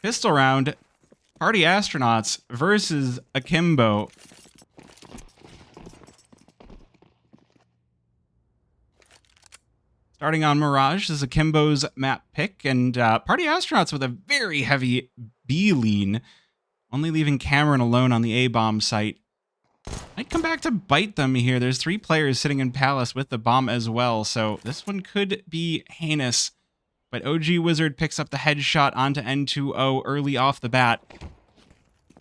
pistol round. Party Astronauts versus Akimbo. Starting on Mirage, this is Akimbo's map pick, and Party Astronauts with a very heavy B lean, only leaving Cameron alone on the A-bomb site. Might come back to bite them here. There's 3 players sitting in Palace with the bomb as well, so this one could be heinous. But OG Wizard picks up the headshot onto N2O early off the bat.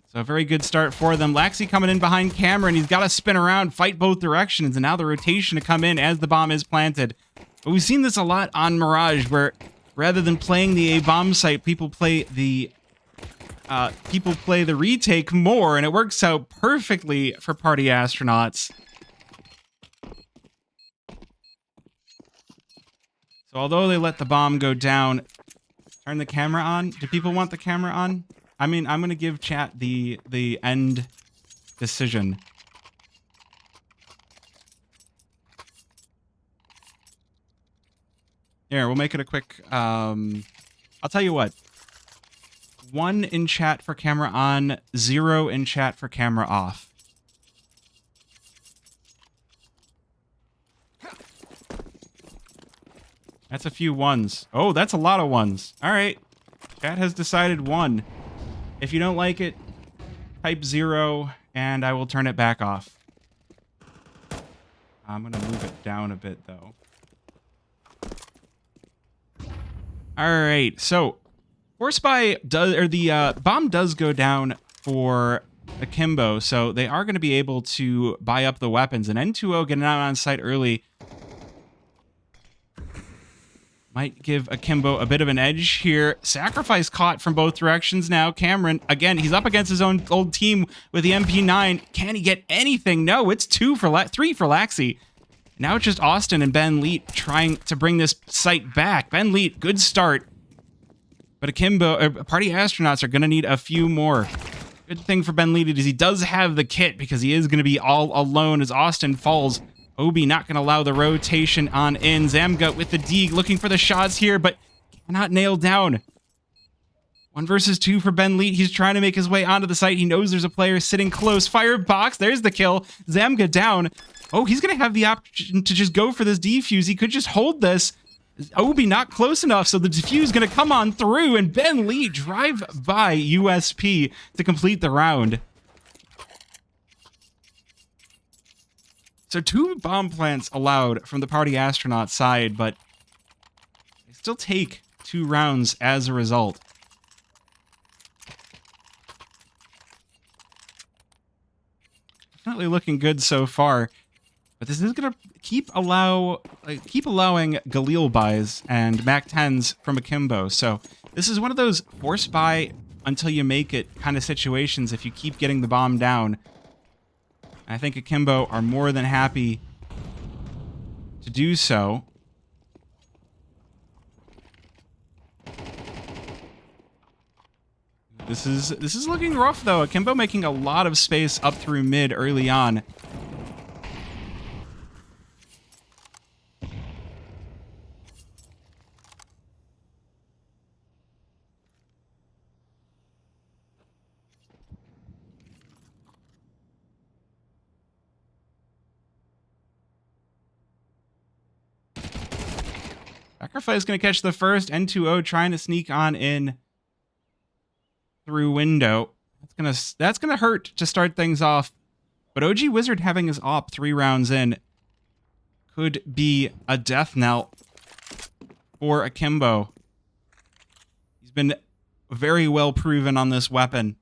So a very good start for them. Laxi coming in behind Cameron. He's got to spin around, fight both directions, and now the rotation to come in as the bomb is planted. But we've seen this a lot on Mirage, where rather than playing the A-bomb site, people play the retake more, and it works out perfectly for Party Astronauts. So although they let the bomb go down, turn the camera on. Do people want the camera on? I mean, I'm gonna give chat the end decision. Here, we'll make it a quick, I'll tell you what. 1 in chat for camera on, 0 in chat for camera off. That's a few ones. Oh, that's a lot of ones. All right. Chat has decided 1. If you don't like it, type 0, and I will turn it back off. I'm going to move it down a bit, though. All right, so Force Buy does, or the bomb does go down for Akimbo, so they are going to be able to buy up the weapons. And N2O getting out on site early might give Akimbo a bit of an edge here. Sacrifice caught from both directions now. Cameron, again, he's up against his own old team with the MP9. Can he get anything? No, it's 3 for Laxi. Now it's just Austin and Ben Leet trying to bring this site back. Ben Leet, good start. But Akimbo, Party Astronauts are going to need a few more. Good thing for Ben Leet is he does have the kit, because he is going to be all alone as Austin falls. Obi not going to allow the rotation on in. Zamgut with the D looking for the shots here, but cannot nail down. 1 versus 2 for Ben Leet. He's trying to make his way onto the site. He knows there's a player sitting close. Firebox, there's the kill. Zamgut down. Oh, he's going to have the option to just go for this defuse. He could just hold this. Obi not close enough, so the defuse is going to come on through, and Ben Lee drive by USP to complete the round. So 2 bomb plants allowed from the Party Astronaut side, but they still take 2 rounds as a result. Definitely looking good so far. But this is going to keep allowing Galil buys and Mac 10s from Akimbo. So this is one of those force buy until you make it kind of situations if you keep getting the bomb down. I think Akimbo are more than happy to do so. This is looking rough though. Akimbo making a lot of space up through mid early on. Sacrifice is going to catch the first. N2O trying to sneak on in through window. That's gonna hurt to start things off. But OG Wizard having his op 3 rounds in could be a death knell for Akimbo. He's been very well proven on this weapon.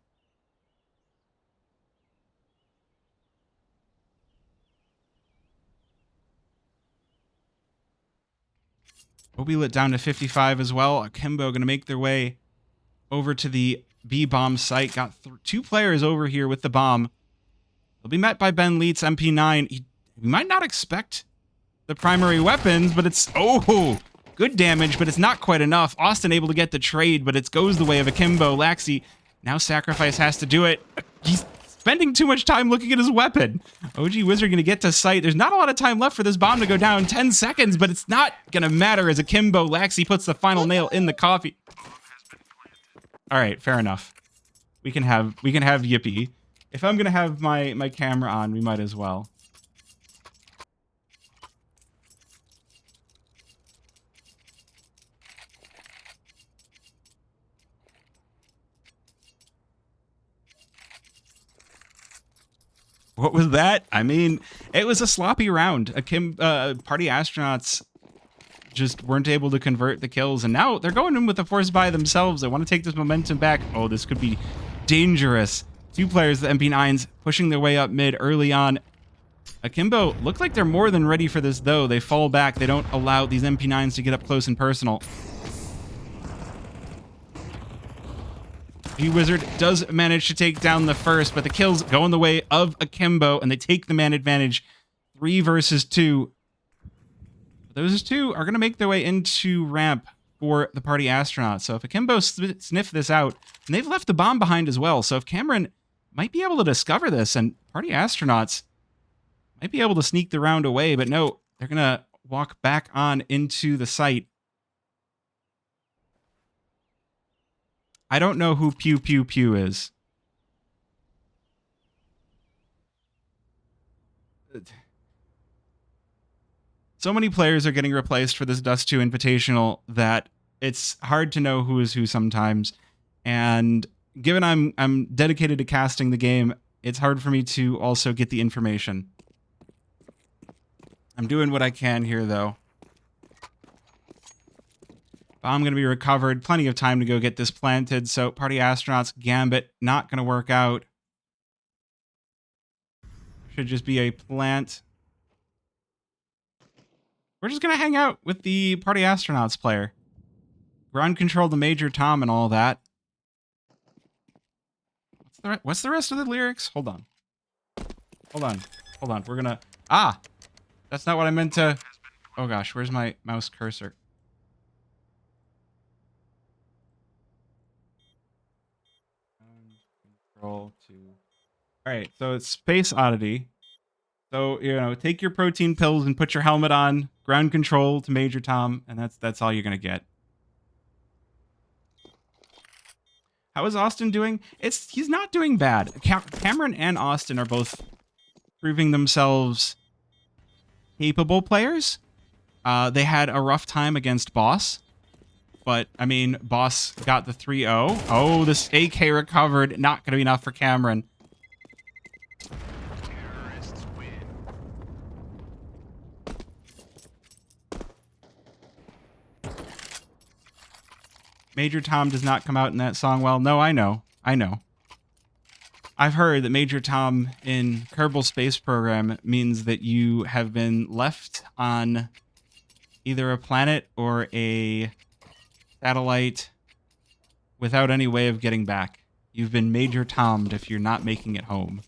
Obi lit down to 55 as well. Akimbo going to make their way over to the B-bomb site. Got 2 players over here with the bomb. They'll be met by Ben Leet's MP9. He might not expect the primary weapons, but it's... Oh, good damage, but it's not quite enough. Austin able to get the trade, but it goes the way of Akimbo. Laxi, now Sacrifice has to do it. He's spending too much time looking at his weapon. OG Wizard going to get to site. There's not a lot of time left for this bomb to go down. 10 seconds, but it's not going to matter as Akimbo. Laxi puts the final nail in the coffee. All right, fair enough. We can have Yippee. If I'm gonna have my camera on, we might as well. What was that? I mean, it was a sloppy round. Party astronauts just weren't able to convert the kills, and now they're going in with the force by themselves. They want to take this momentum back. Oh, this could be dangerous. 2 players, the MP9s, pushing their way up mid early on. Akimbo look like they're more than ready for this, though. They fall back. They don't allow these MP9s to get up close and personal. G-Wizard does manage to take down the first, but the kills go in the way of Akimbo, and they take the man advantage. 3 versus 2. Those 2 are going to make their way into ramp for the party astronauts. So if Akimbo sniff this out, and they've left the bomb behind as well. So if Cameron might be able to discover this, and party astronauts might be able to sneak the round away, but no, they're going to walk back on into the site. I don't know who Pew Pew Pew is. So many players are getting replaced for this Dust 2 Invitational that it's hard to know who is who sometimes. And given I'm dedicated to casting the game, it's hard for me to also get the information. I'm doing what I can here, though. Bomb going to be recovered. Plenty of time to go get this planted. So party astronauts gambit not going to work out. Should just be a plant. We're just going to hang out with the party astronauts player. Ground control the Major Tom and all that. What's the rest of the lyrics? Hold on. Hold on. Hold on. We're going to... Ah! That's not what I meant to... Oh gosh, where's my mouse cursor? Control to... Alright, so it's Space Oddity. So, you know, take your protein pills and put your helmet on. Ground control to Major Tom, and that's all you're going to get. How is Austin doing? He's not doing bad. Cameron and Austin are both proving themselves capable players. They had a rough time against Boss. But, I mean, Boss got the 3-0. Oh, this AK recovered. Not going to be enough for Cameron. Major Tom does not come out in that song well. No, I know. I know. I've heard that Major Tom in Kerbal Space Program means that you have been left on either a planet or a satellite without any way of getting back. You've been Major Tom'd if you're not making it home.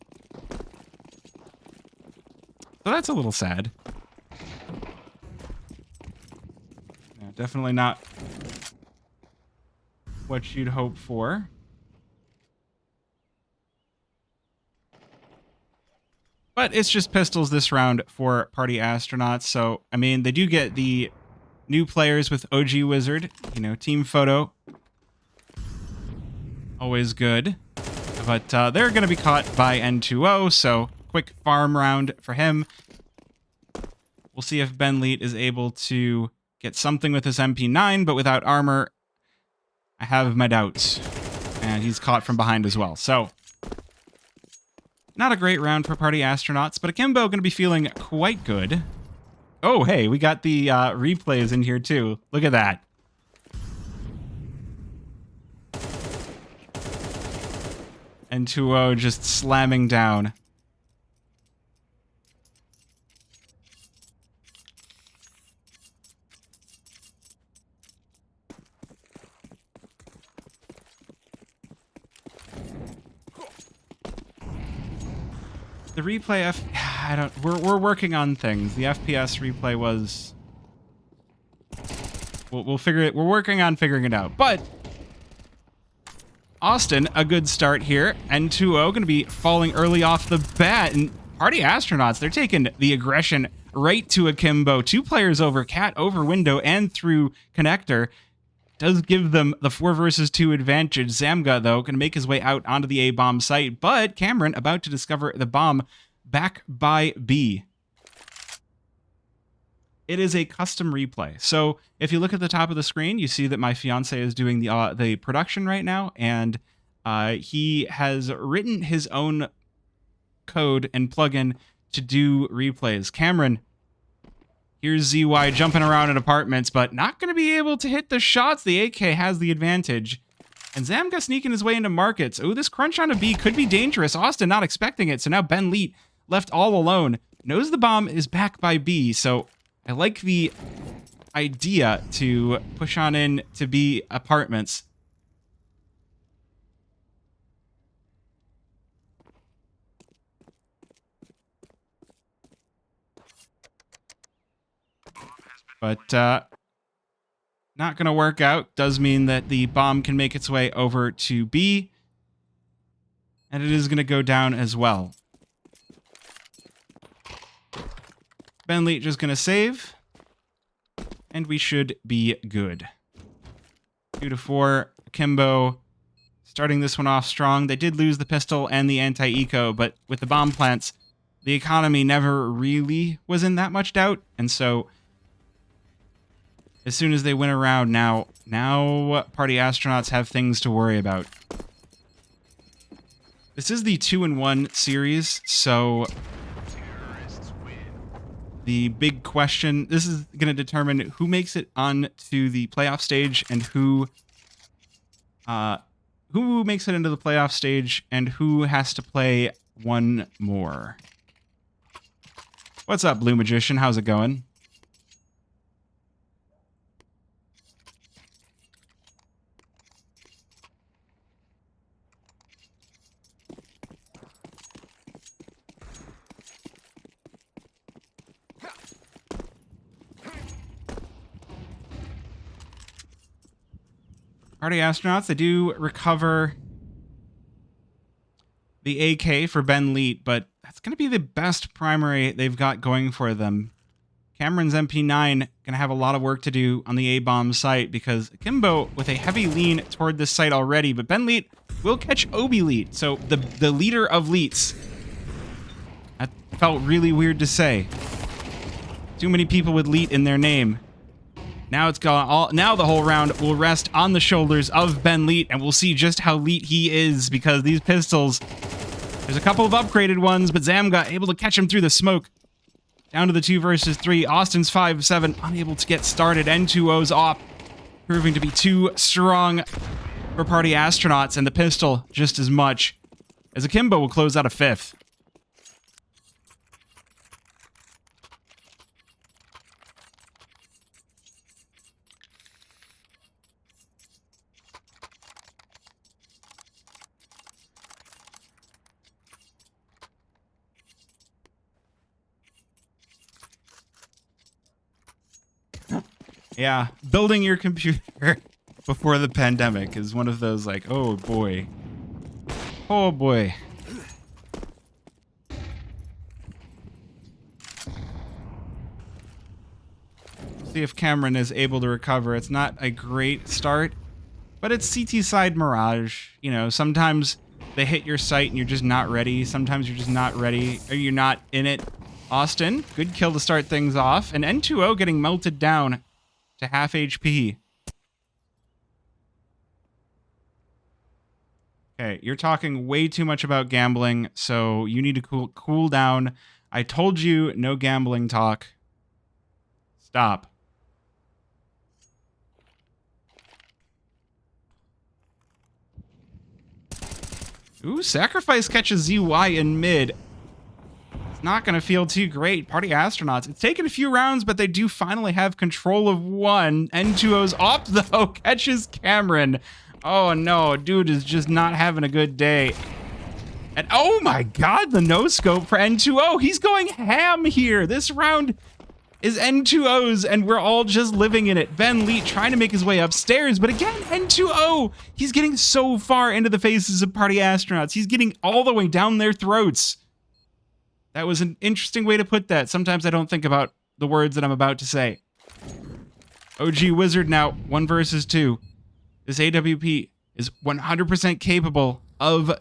So that's a little sad. Yeah, definitely not what you'd hope for. But it's just pistols this round for party astronauts. So, I mean, they do get the new players with OG Wizard. You know, team photo. Always good. But they're going to be caught by N2O, so quick farm round for him. We'll see if Ben Leet is able to get something with his MP9, but without armor, I have my doubts. And he's caught from behind as well. So, not a great round for party astronauts, but Akimbo going to be feeling quite good. Oh, hey, we got the replays in here too. Look at that. N2O just slamming down. The replay we're working on things. The FPS replay was we'll figure it. We're working on figuring it out. But Austin, a good start here. N2O going to be falling early off the bat, and party astronauts, they're taking the aggression right to Akimbo. 2 players over, Cat over window and through connector. does give them the 4 versus 2 advantage. Zamga, though, can make his way out onto the A-bomb site, but Cameron about to discover the bomb back by B. It is a custom replay. So if you look at the top of the screen, you see that my fiance is doing the production right now, and he has written his own code and plugin to do replays. Cameron, here's ZY jumping around in apartments, but not going to be able to hit the shots. The AK has the advantage. And Zamga sneaking his way into markets. Oh, this crunch on a B could be dangerous. Austin not expecting it, so now Ben Leet left all alone. Knows the bomb is back by B, so I like the idea to push on in to B apartments. But not going to work out. Does mean that the bomb can make its way over to B. And it is going to go down as well. Ben Leet just going to save. And we should be good. 2-4. Akimbo starting this one off strong. They did lose the pistol and the anti-eco, but with the bomb plants, the economy never really was in that much doubt. And so as soon as they win a round, now Party Astronauts have things to worry about. This is the 2-1 series, so the big question, this is going to determine who makes it on to the playoff stage and who makes it into the playoff stage and who has to play one more. What's up, Blue Magician? How's it going? Party Astronauts, they do recover the AK for Ben Leet, but that's going to be the best primary they've got going for them. Cameron's MP9 going to have a lot of work to do on the A-bomb site because Akimbo with a heavy lean toward this site already, but Ben Leet will catch Obi Leet, so the leader of Leets. That felt really weird to say. Too many people with Leet in their name. Now it's gone. Now the whole round will rest on the shoulders of Ben Leet, and we'll see just how Leet he is because these pistols. There's a couple of upgraded ones, but Zamga able to catch him through the smoke. Down to the 2 versus 3. Austin's 5-7, unable to get started. N2O's op, proving to be too strong for Party Astronauts, and the pistol just as much. As Akimbo will close out a 5th. Yeah, building your computer before the pandemic is one of those like, oh boy. Oh boy. See if Cameron is able to recover. It's not a great start, but it's CT side Mirage. You know, sometimes they hit your site and you're just not ready. Sometimes you're just not ready, or you're not in it. Austin, good kill to start things off. And N2O getting melted down to half HP. Okay, you're talking way too much about gambling, so you need to cool down. I told you no gambling talk. Stop. Ooh, Sacrifice catches ZY in mid. It's not going to feel too great. Party Astronauts. It's taken a few rounds, but they do finally have control of one. N2O's op, though, catches Cameron. Oh, no. Dude is just not having a good day. And oh, my God, the no-scope for N2O. He's going ham here. This round is N2O's, and we're all just living in it. Ben Leet trying to make his way upstairs, but again, N2O. He's getting so far into the faces of Party Astronauts. He's getting all the way down their throats. That was an interesting way to put that. Sometimes I don't think about the words that I'm about to say. OG Wizard now, 1 versus 2. This AWP is 100% capable of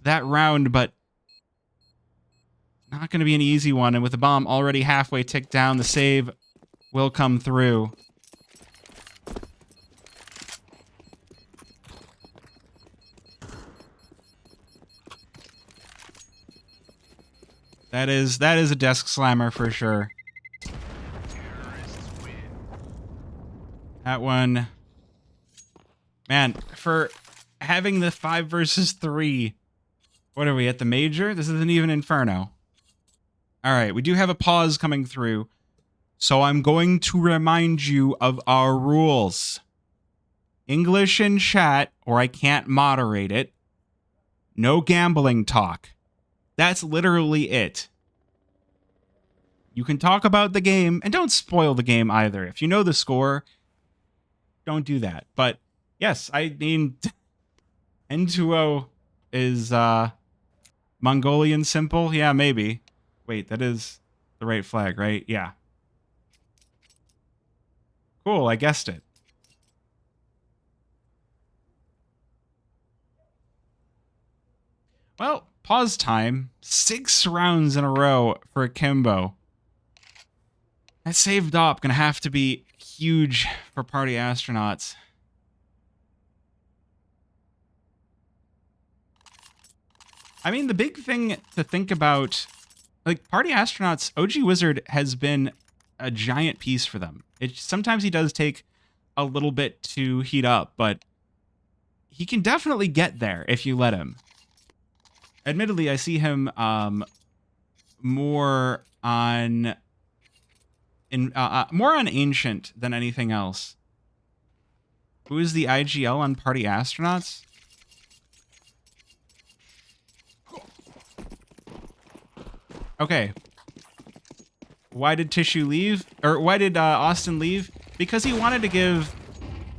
that round, but not going to be an easy one. And with the bomb already halfway ticked down, the save will come through. That is a desk slammer for sure. That one, man, for having the 5 versus 3. What are we at the major? This isn't even Inferno. All right, we do have a pause coming through, so I'm going to remind you of our rules. English in chat, or I can't moderate it. No gambling talk. That's literally it. You can talk about the game, and don't spoil the game either. If you know the score, don't do that. But yes, I mean, N2O is Mongolian simple? Yeah, maybe. Wait, that is the right flag, right? Yeah. Cool, I guessed it. Well, pause time. 6 rounds in a row for Akimbo. That saved op gonna have to be huge for Party Astronauts. I mean, the big thing to think about, like, Party Astronauts, OG Wizard has been a giant piece for them. Sometimes he does take a little bit to heat up, but he can definitely get there if you let him. Admittedly, I see him more on Ancient than anything else. Who is the IGL on Party Astronauts? Okay. Why did Tissue leave? Or why did Austin leave? Because he wanted to give...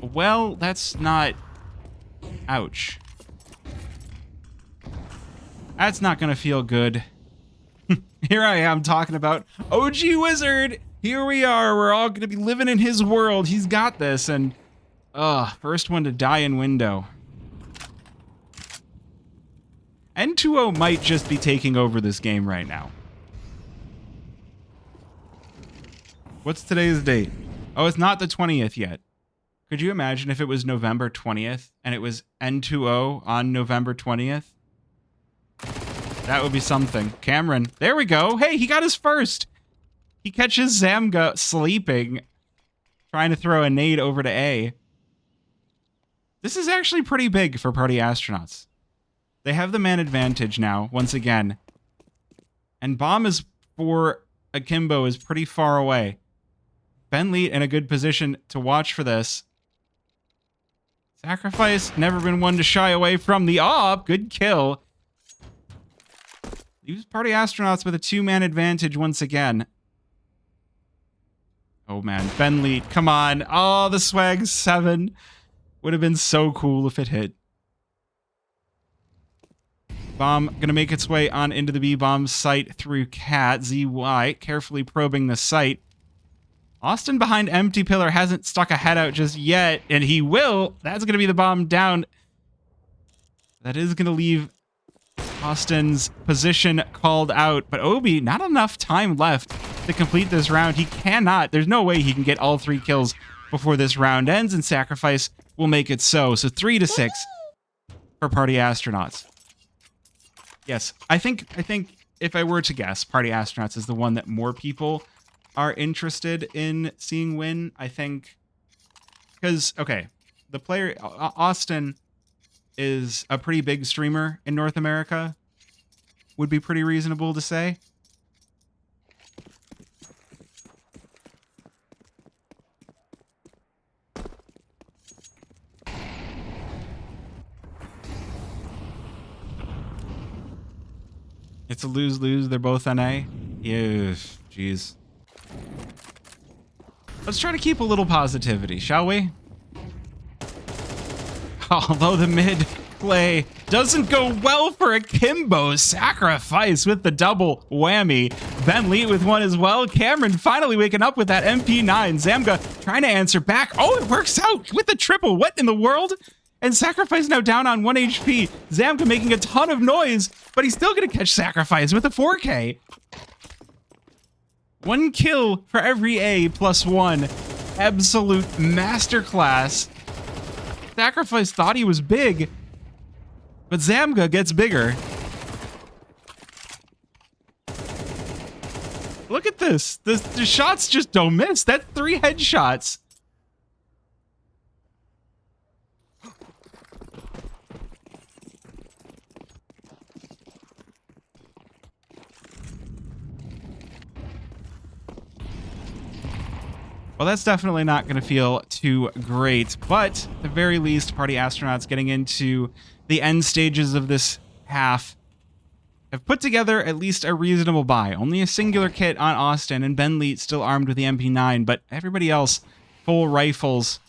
Well, that's not... Ouch. That's not gonna feel good. Here I am talking about OG Wizard! Here we are, we're all gonna be living in his world. He's got this, and... first one to die in window. N2O might just be taking over this game right now. What's today's date? Oh, it's not the 20th yet. Could you imagine if it was November 20th and it was N2O on November 20th? That would be something. Cameron, there we go. Hey, he got his first. He catches Zamga sleeping, trying to throw a nade over to A. This is actually pretty big for Party Astronauts. They have the man advantage now, once again. And bomb is for Akimbo is pretty far away. Bentley in a good position to watch for this. Sacrifice, never been one to shy away from the op. Good kill. Use Party Astronauts with a 2-man advantage once again. Oh man, Bentley, come on. Oh, the swag 7. Would have been so cool if it hit. Bomb gonna make its way on into the B-bomb site through Cat. ZY carefully probing the site. Austin behind empty pillar hasn't stuck a head out just yet, and he will. That's gonna be the bomb down. That is gonna leave Austin's position called out, but Obi, not enough time left to complete this round. He cannot. There's no way he can get all 3 kills before this round ends, and Sacrifice will make it so. So 3-6 for Party Astronauts. Yes, I think if I were to guess, Party Astronauts is the one that more people are interested in seeing win. I think because, okay, the player, Austin, is a pretty big streamer in North America. Would be pretty reasonable to say. It's a lose-lose. They're both NA. Yeah, jeez. Let's try to keep a little positivity, shall we? Although the mid play doesn't go well for Akimbo. Sacrifice with the double whammy. Ben Lee with one as well. Cameron finally waking up with that MP9. Zamga trying to answer back. Oh, it works out with the triple. What in the world? And Sacrifice now down on 1 HP. Zamga making a ton of noise, but he's still going to catch Sacrifice with a 4K. 1 kill for every A plus 1. Absolute masterclass. Sacrifice thought he was big, but Zamga gets bigger. Look at this. The shots just don't miss. That's 3 headshots. Well, that's definitely not going to feel too great, but at the very least, Party Astronauts getting into the end stages of this half have put together at least a reasonable buy. Only a singular kit on Austin, and Ben Leet still armed with the MP9, but everybody else full rifles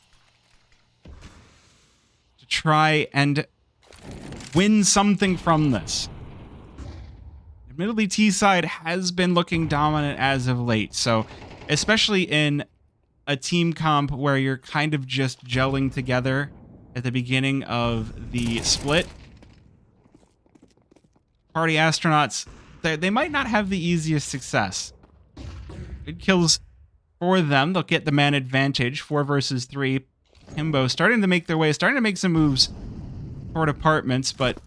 to try and win something from this. Admittedly, T-side has been looking dominant as of late, so especially in a team comp where you're kind of just gelling together at the beginning of the split, Party Astronauts, they might not have the easiest success. Good kills for them. They'll get the man advantage, 4 versus 3. Akimbo starting to make their way, starting to make some moves toward apartments, but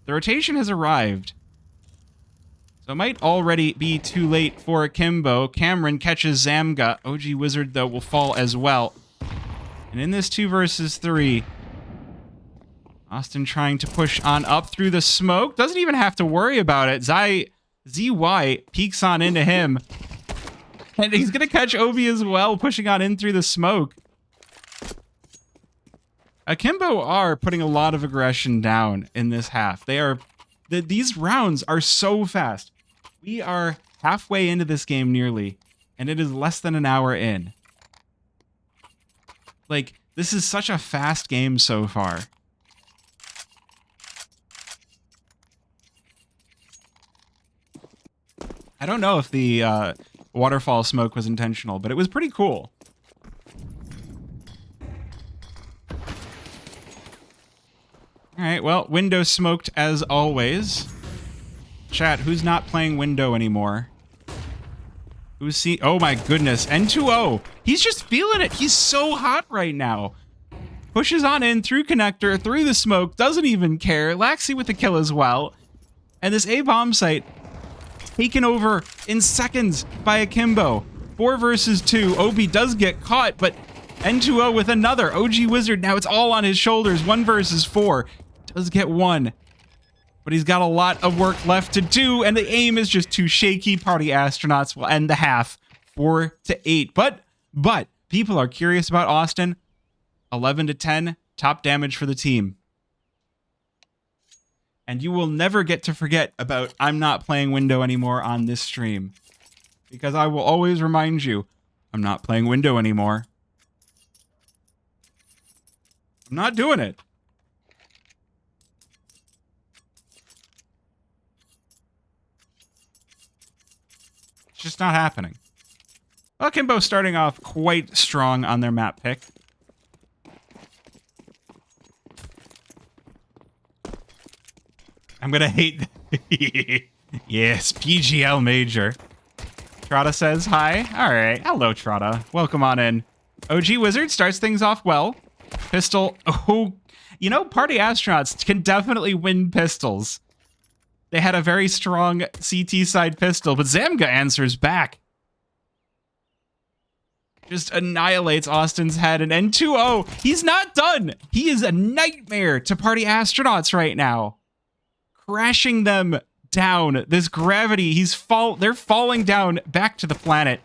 the rotation has arrived. So it might already be too late for Akimbo. Cameron catches Zamga. OG Wizard, though, will fall as well. And in this 2 versus 3, Austin trying to push on up through the smoke. Doesn't even have to worry about it. ZY peeks on into him. And he's going to catch Obi as well, pushing on in through the smoke. Akimbo are putting a lot of aggression down in this half. These rounds are so fast. We are halfway into this game nearly, and it is less than an hour in. Like, this is such a fast game so far. I don't know if the waterfall smoke was intentional, but it was pretty cool. All right, well, window smoked as always. Chat, who's not playing window anymore? Oh my goodness, N2O. He's just feeling it. He's so hot right now. Pushes on in through connector, through the smoke, doesn't even care. Laxi with the kill as well. And this A-bomb site taken over in seconds by Akimbo. 4 versus 2. Obi does get caught, but N2O with another. OG Wizard, now it's all on his shoulders. 1 versus 4. Does get 1. But he's got a lot of work left to do, and the aim is just too shaky. Party Astronauts will end the half 4-8. But people are curious about Austin. 11-10, top damage for the team. And you will never get to forget about I'm not playing window anymore on this stream. Because I will always remind you, I'm not playing window anymore. I'm not doing it. It's just not happening. Well, Akimbo starting off quite strong on their map pick. I'm gonna hate... Yes, PGL Major. Trotta says hi. Alright, hello Trotta. Welcome on in. OG Wizard starts things off well. Pistol... Oh, you know, Party Astronauts can definitely win pistols. They had a very strong CT side pistol, but Zamga answers back. Just annihilates Austin's head, and N2O, he's not done. He is a nightmare to Party Astronauts right now. Crashing them down. This gravity, they're falling down back to the planet.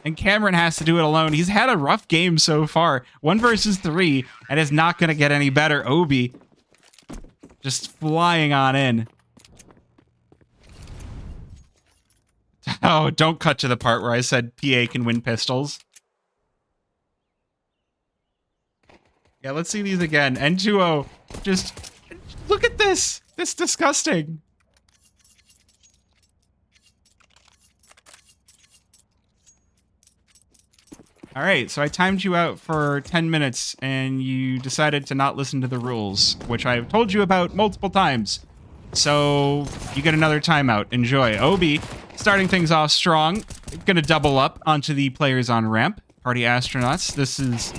And Cameron has to do it alone. He's had a rough game so far. 1 versus 3, and it's not going to get any better. Obi just flying on in. Oh, don't cut to the part where I said PA can win pistols. Yeah, let's see these again. N2O just Look at this. It's disgusting. All right, so I timed you out for 10 minutes, and you decided to not listen to the rules, which I've told you about multiple times. So you get another timeout. Enjoy. Obi, starting things off strong. Gonna double up onto the players on ramp. Party Astronauts. This is...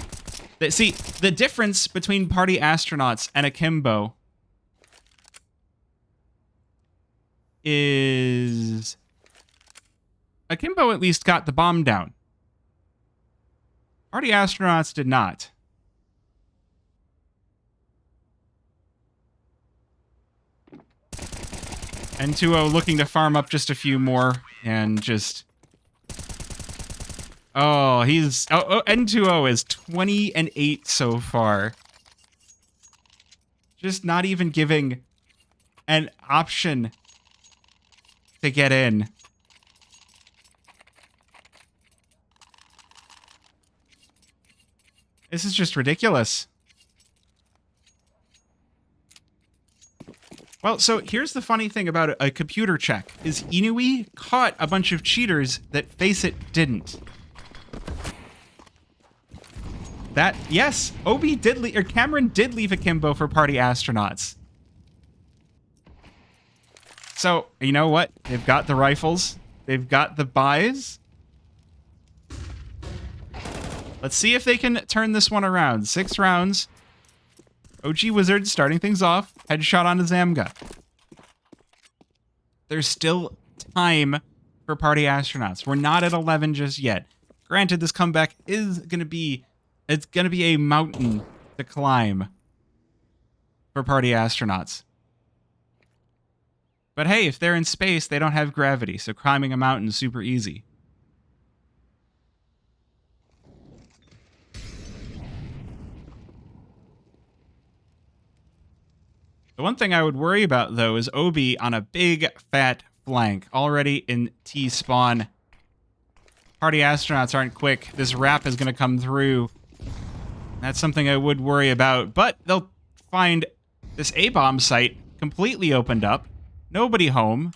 See, the difference between Party Astronauts and Akimbo is... Akimbo at least got the bomb down. Party Astronauts did not. N2O looking to farm up just a few more and just... Oh, he's... N2O is 20-8 so far. Just not even giving an option to get in. This is just ridiculous. Well, so here's the funny thing about a computer check, is Inui caught a bunch of cheaters that Face It didn't. That, yes, Obi did leave, or Cameron did leave Akimbo for Party Astronauts. So, you know what? They've got the rifles. They've got the buys. Let's see if they can turn this one around. 6 rounds. OG Wizard starting things off. Headshot onto Zamga. There's still time for Party Astronauts. We're not at 11 just yet. Granted, this comeback is going to be... It's going to be a mountain to climb for Party Astronauts. But hey, if they're in space, they don't have gravity, so climbing a mountain is super easy. The one thing I would worry about, though, is Obi on a big, fat flank, already in T-spawn. Party Astronauts aren't quick. This wrap is going to come through. That's something I would worry about, but they'll find this A-bomb site completely opened up. Nobody home.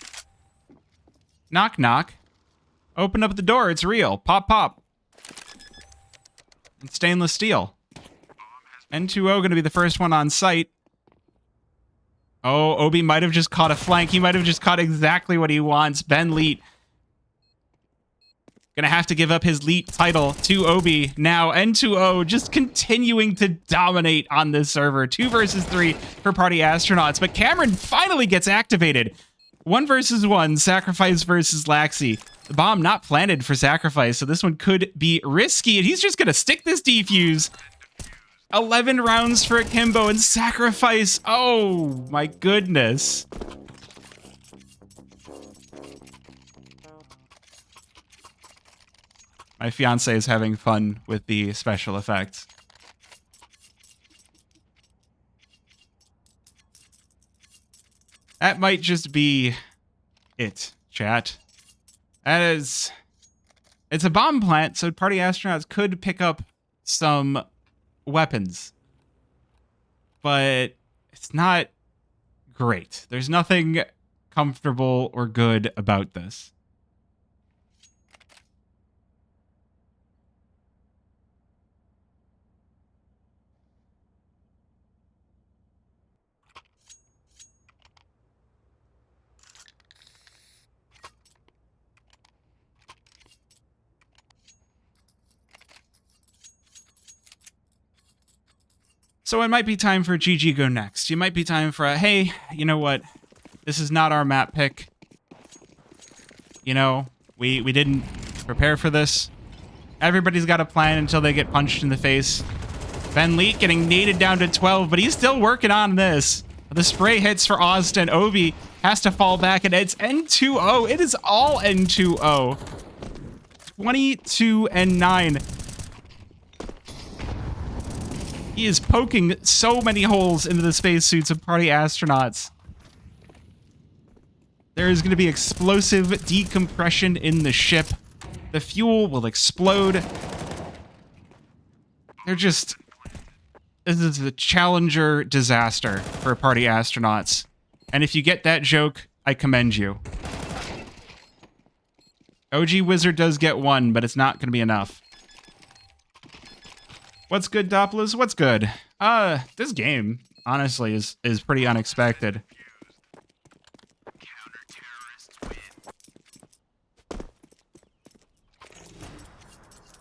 Knock, knock. Open up the door. It's real. Pop, pop. And stainless steel. N2O going to be the first one on site. Oh, Obi might have just caught a flank. He might have just caught exactly what he wants. Ben Leet gonna have to give up his Leet title to Obi now. N2O just continuing to dominate on this server. 2 versus 3 for Party Astronauts, but Cameron finally gets activated. 1 versus 1, Sacrifice versus Laxi. The bomb not planted for Sacrifice, so this one could be risky, and he's just gonna stick this defuse. 11 rounds for Akimbo and Sacrifice. Oh my goodness. My fiance is having fun with the special effects. That might just be it, chat. That is... It's a bomb plant, so Party Astronauts could pick up some weapons. But it's not great. There's nothing comfortable or good about this. So it might be time for GG go next. It might be time for a, hey, you know what? This is not our map pick. You know, we didn't prepare for this. Everybody's got a plan until they get punched in the face. Ben Leet getting naded down to 12, but he's still working on this. The spray hits for Austin. Obi has to fall back, and it's N2O. It is all N2O. 22-9. He is poking so many holes into the spacesuits of Party Astronauts. There is going to be explosive decompression in the ship. The fuel will explode. They're just... This is a challenger disaster for party astronauts. And if you get that joke, I commend you. OG Wizard does get one, but it's not going to be enough. What's good, Doppler? What's good? This game, honestly, is pretty unexpected.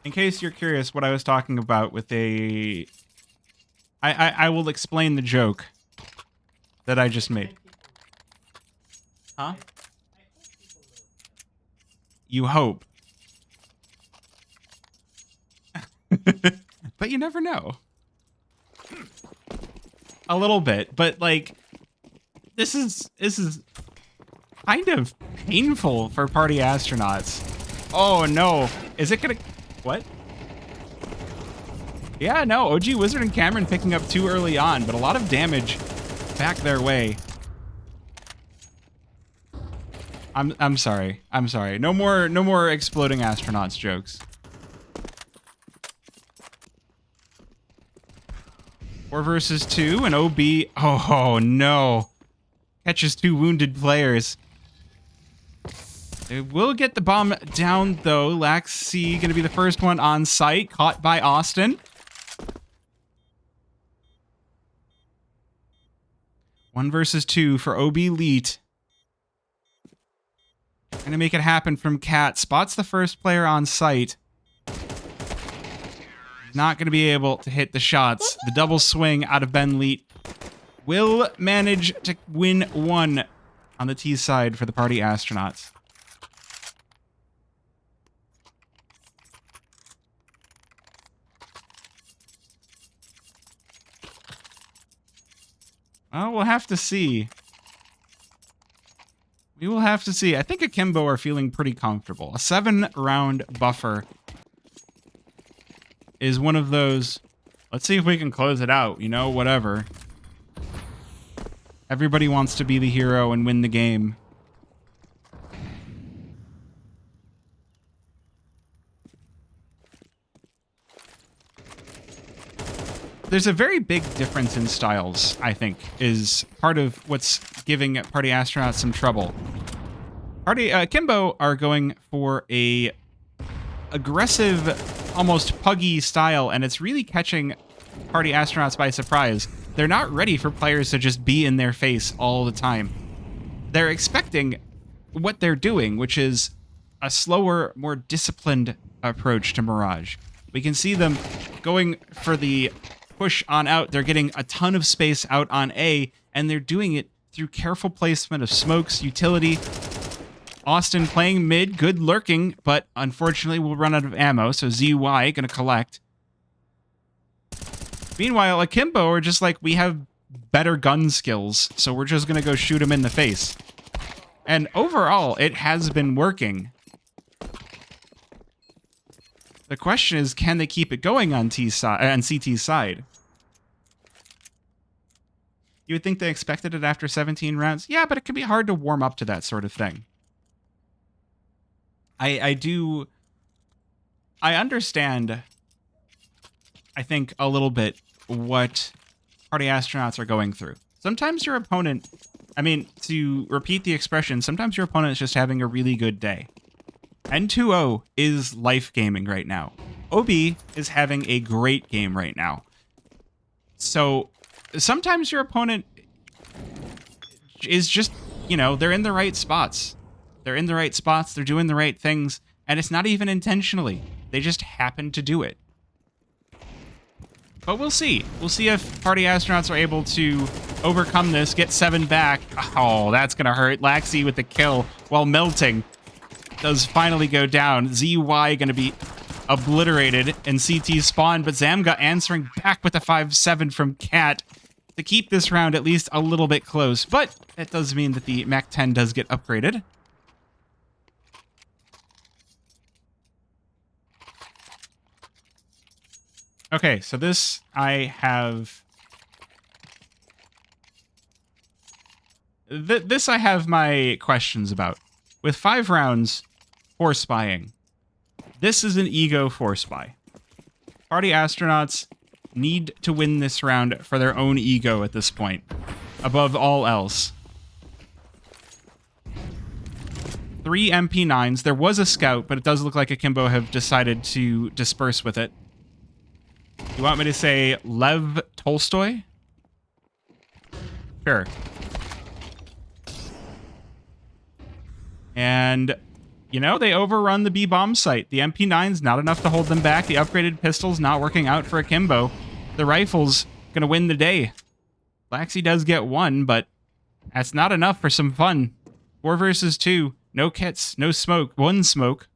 In case you're curious what I was talking about with a... I will explain the joke that I just made. Huh? You hope. But you never know. A little bit, but like this is kind of painful for party astronauts. Oh no. Is it gonna what? Yeah, no, OG Wizard and Cameron picking up too early on, but a lot of damage back their way. I'm sorry. I'm sorry. No more exploding astronauts jokes. 4 versus 2, and OB... Oh, no. Catches 2 wounded players. They will get the bomb down, though. Laxi going to be the first one on site, caught by Austin. 1 versus 2 for OB Leet. Gonna make it happen from Cat. Spots the first player on site. Not gonna be able to hit the shots. The double swing out of Ben Leet will manage to win 1 on the T side for the party astronauts. Well, we'll have to see. We will have to see. I think Akimbo are feeling pretty comfortable. A 7-round buffer is one of those. Let's see if we can close it out. You know, whatever. Everybody wants to be the hero and win the game. There's a very big difference in styles, I think, is part of what's giving party astronauts some trouble. Akimbo are going for a aggressive, almost puggy style, and it's really catching party astronauts by surprise. They're not ready for players to just be in their face all the time. They're expecting what they're doing, which is a slower, more disciplined approach to Mirage. We can see them going for the push on out. They're getting a ton of space out on A, and they're doing it through careful placement of smokes, utility. Austin playing mid, good lurking, but unfortunately will run out of ammo, so ZY gonna collect. Meanwhile, Akimbo are just like, we have better gun skills, so we're just gonna go shoot him in the face. And overall, it has been working. The question is, can they keep it going on CT's side? You would think they expected it after 17 rounds? Yeah, but it can be hard to warm up to that sort of thing. I understand, I think, a little bit what party astronauts are going through. Sometimes your opponent, I mean, to repeat the expression, sometimes your opponent is just having a really good day. N2O is life gaming right now. OB is having a great game right now. So sometimes your opponent is just, you know, they're in the right spots. They're in the right spots, they're doing the right things, and it's not even intentionally. They just happen to do it. But we'll see. We'll see if party astronauts are able to overcome this, get 7 back. Oh, that's gonna hurt. Laxi with the kill while melting. Does finally go down. ZY gonna be obliterated in CT spawn, but Zamga answering back with a 5-7 from Cat to keep this round at least a little bit close. But that does mean that the Mac 10 does get upgraded. Okay, so this I have... This I have my questions about. With 5 rounds, force spying. This is an ego force spy. Party astronauts need to win this round for their own ego at this point, above all else. 3 MP9s. There was a scout, but it does look like Akimbo have decided to disperse with it. You want me to say Lev Tolstoy? Sure. And, you know, they overrun the B bomb site. The MP9's not enough to hold them back. The upgraded pistol's not working out for Akimbo. The rifle's gonna win the day. Laxi does get 1, but that's not enough for some fun. 4 versus 2. No kits, no smoke, 1 smoke.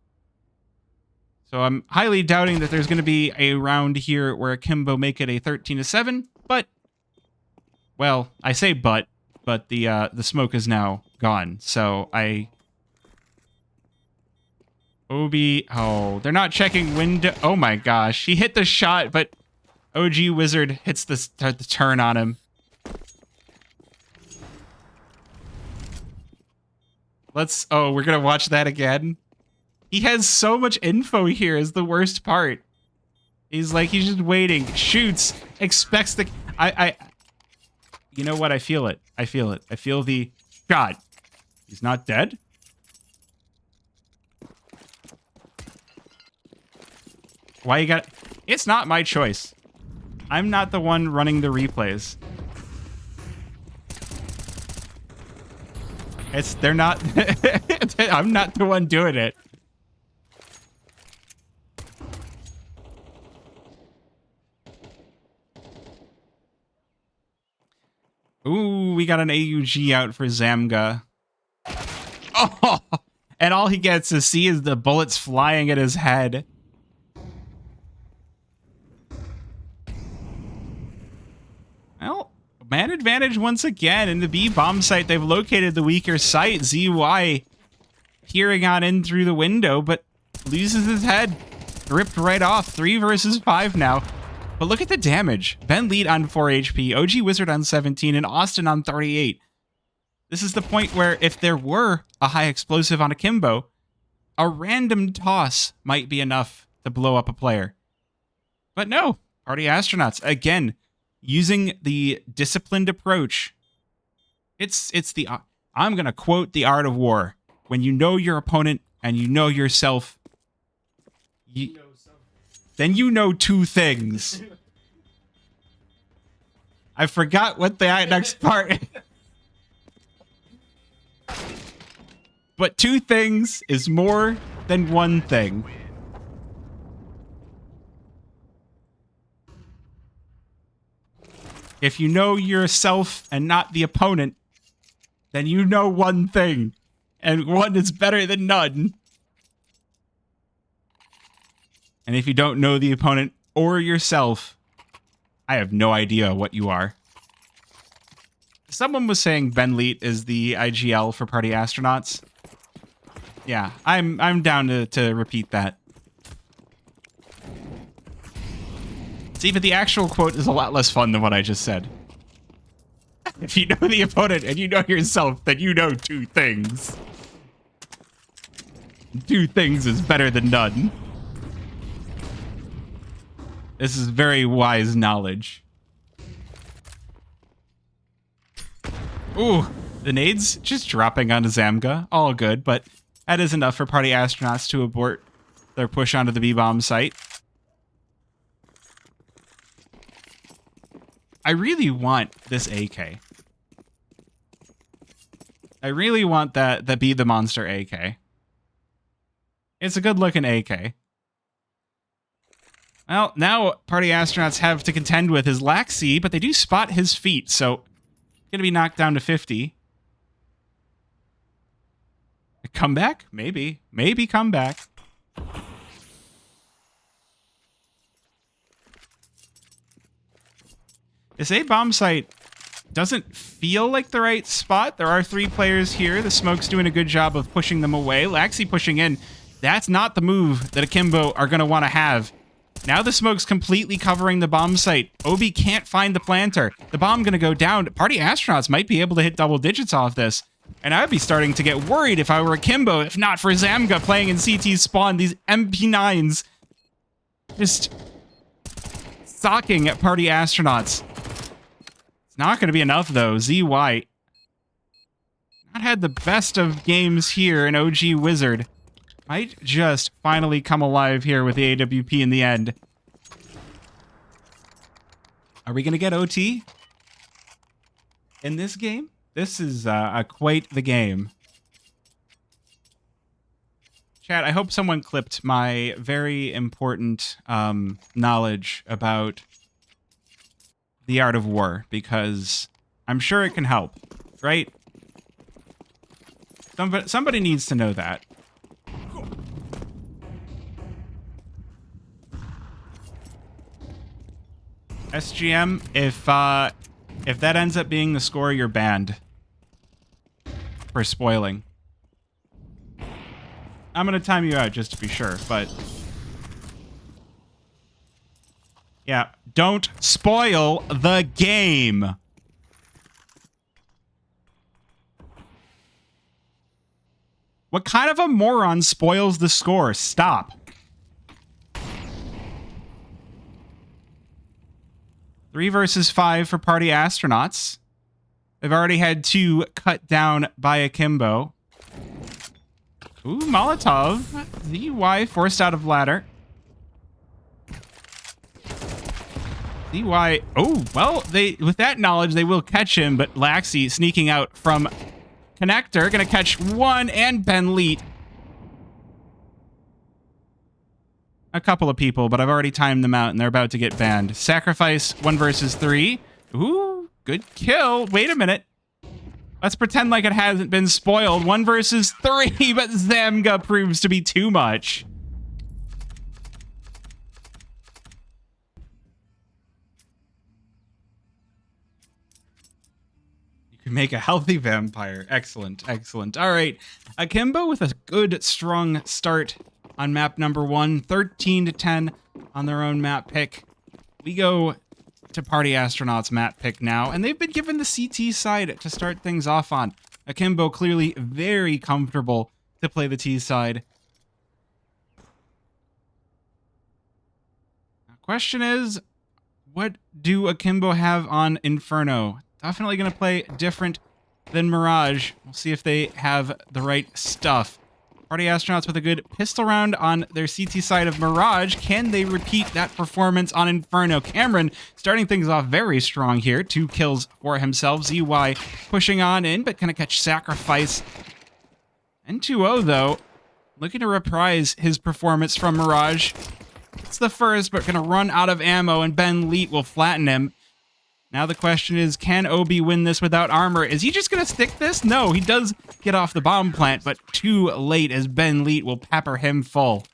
So I'm highly doubting that there's going to be a round here where Akimbo make it a 13-7, but, well, I say but the smoke is now gone. So Obi, oh, they're not checking window. Oh my gosh, he hit the shot, but OG Wizard hits the turn on him. Oh, we're gonna watch that again. He has so much info here is the worst part. He's just waiting, shoots, expects the, you know what? I feel it. I feel the shot. He's not dead. Why you got, it's not my choice. I'm not the one running the replays. They're not, I'm not the one doing it. Ooh, we got an AUG out for Zamga. Oh, and all he gets to see is the bullets flying at his head. Well, man advantage once again. In the B bomb site, they've located the weaker site. ZY peering on in through the window, but loses his head. Ripped right off. 3 versus 5 now. But look at the damage. Ben Lead on 4 HP, OG Wizard on 17, and Austin on 38. This is the point where if there were a high explosive on Akimbo, a random toss might be enough to blow up a player. But no, Party Astronauts, again, using the disciplined approach. I'm going to quote the art of war. When you know your opponent and you know yourself, then you know 2 things. I forgot what the next part. But 2 things is more than 1 thing. If you know yourself and not the opponent, then you know 1 thing. And 1 is better than none. And if you don't know the opponent or yourself, I have no idea what you are. Someone was saying Ben Leet is the IGL for Party Astronauts. Yeah, I'm down to repeat that. See, but the actual quote is a lot less fun than what I just said. If you know the opponent and you know yourself, then you know 2 things. 2 things is better than none. This is very wise knowledge. Ooh, the nades just dropping onto Zamga. All good, but that is enough for Party Astronauts to abort their push onto the B-bomb site. I really want this AK. I really want that Be the Monster AK. It's a good-looking AK. Well, now Party Astronauts have to contend with his Laxi, but they do spot his feet, so gonna be knocked down to 50. A comeback? Maybe. Maybe comeback. This A-bomb site doesn't feel like the right spot. There are 3 players here. The smoke's doing a good job of pushing them away. Laxi pushing in. That's not the move that Akimbo are going to want to have. Now the smoke's completely covering the bomb site. Obi can't find the planter. The bomb going to go down. Party Astronauts might be able to hit double digits off this. And I'd be starting to get worried if I were Akimbo, if not for Zamga playing in CT spawn. These MP9s just stalking at Party Astronauts. It's not going to be enough, though. ZY not had the best of games here in OG Wizard. Might just finally come alive here with the AWP in the end. Are we going to get OT in this game? This is quite the game. Chat, I hope someone clipped my very important knowledge about the art of war, because I'm sure it can help, right? Somebody needs to know that. SGM, if that ends up being the score, you're banned for spoiling. I'm gonna time you out just to be sure, but yeah, don't spoil the game. What kind of a moron spoils the score? Stop. 3 versus 5 for Party Astronauts. They've already had 2 cut down by Akimbo. Ooh, Molotov. ZY forced out of ladder. ZY. Oh, well, with that knowledge, they will catch him, but Laxi sneaking out from Connector. Gonna catch one and Ben Leet. A couple of people, but I've already timed them out and they're about to get banned. Sacrifice 1 versus 3. Ooh, good kill. Wait a minute. Let's pretend like it hasn't been spoiled. 1 versus 3, but Zemga proves to be too much. You can make a healthy vampire. Excellent, excellent. All right, Akimbo with a good, strong start on map number 1. 13-10 on their own map pick. We go to Party Astronauts map pick now, and they've been given the CT side to start things off on. Akimbo clearly very comfortable to play the T side. Now, question is, what do Akimbo have on Inferno? Definitely going to play different than Mirage. We'll see if they have the right stuff. Party Astronauts with a good pistol round on their CT side of Mirage. Can they repeat that performance on Inferno? Cameron starting things off very strong here. 2 kills for himself. ZY pushing on in, but gonna catch Sacrifice. N2O, though, looking to reprise his performance from Mirage. It's the first, but gonna run out of ammo, and Ben Leet will flatten him. Now the question is, can Obi win this without armor? Is he just going to stick this? No, he does get off the bomb plant, but too late as Ben Leet will pepper him full.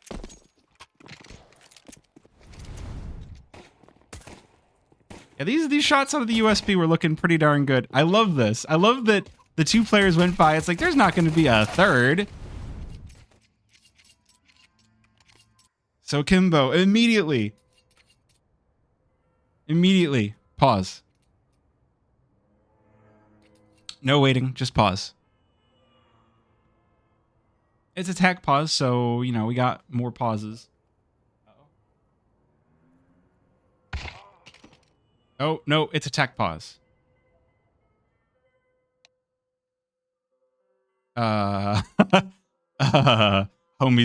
Yeah, these shots out of the USP were looking pretty darn good. I love this. I love that the 2 players went by. It's like, there's not going to be a third. So Kimbo, immediately. Pause. No waiting, just pause. It's a tech pause, so, you know, we got more pauses. Oh, no, it's a tech pause. Homies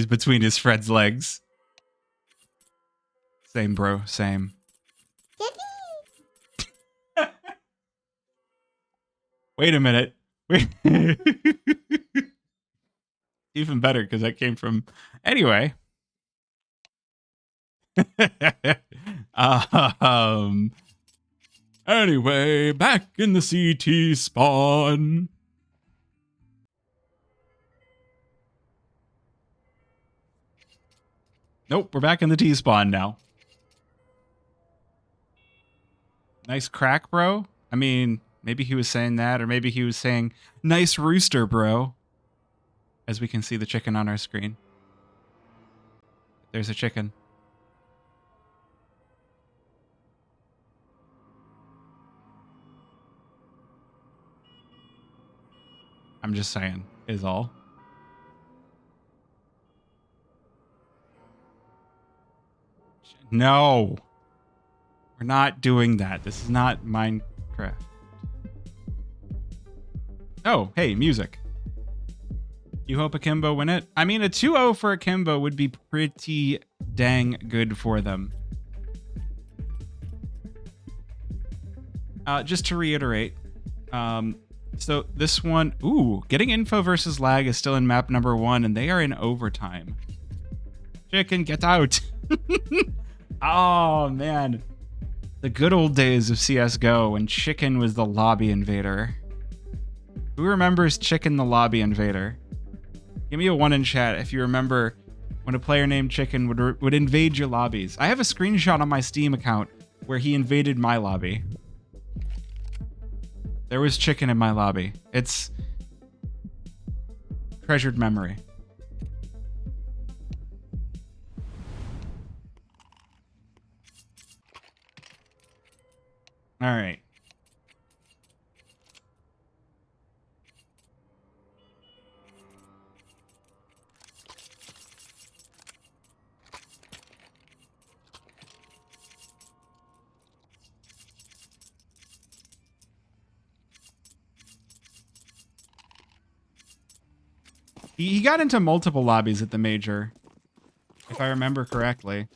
between his Fred's legs. Same, bro, same. Wait a minute. Wait. Even better, because that came from... Anyway. Anyway, back in the CT spawn. Nope, we're back in the T spawn now. Nice crack, bro. I mean... Maybe he was saying that, or maybe he was saying, nice rooster, bro. As we can see the chicken on our screen. There's a chicken. I'm just saying, is all. No. We're not doing that. This is not Minecraft. Oh, hey, music. You hope Akimbo win it? I mean, a 2-0 for Akimbo would be pretty dang good for them. Just to reiterate, so this one, getting info versus lag is still in map number 1, and they are in overtime. Chicken, get out. Oh, man. The good old days of CSGO when Chicken was the lobby invader. Who remembers Chicken the lobby invader? Give me a 1 in chat if you remember when a player named Chicken would invade your lobbies. I have a screenshot on my Steam account where he invaded my lobby. There was Chicken in my lobby. It's treasured memory. All right. He got into multiple lobbies at the major, if I remember correctly.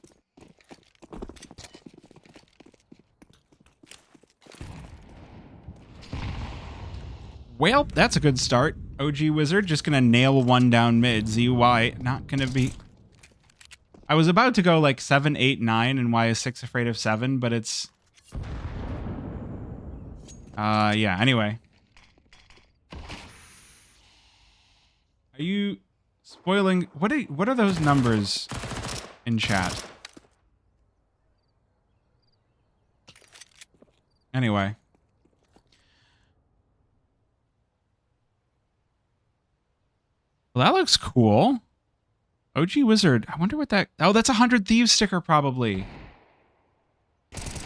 Well, that's a good start. OG Wizard just gonna nail one down mid. ZY not gonna be... I was about to go like 7, 8, 9, and Y is 6 afraid of 7, but it's... yeah, anyway. Are you spoiling... What are those numbers in chat? Anyway. Well, that looks cool. OG Wizard. I wonder what that... Oh, that's a 100 Thieves sticker, probably.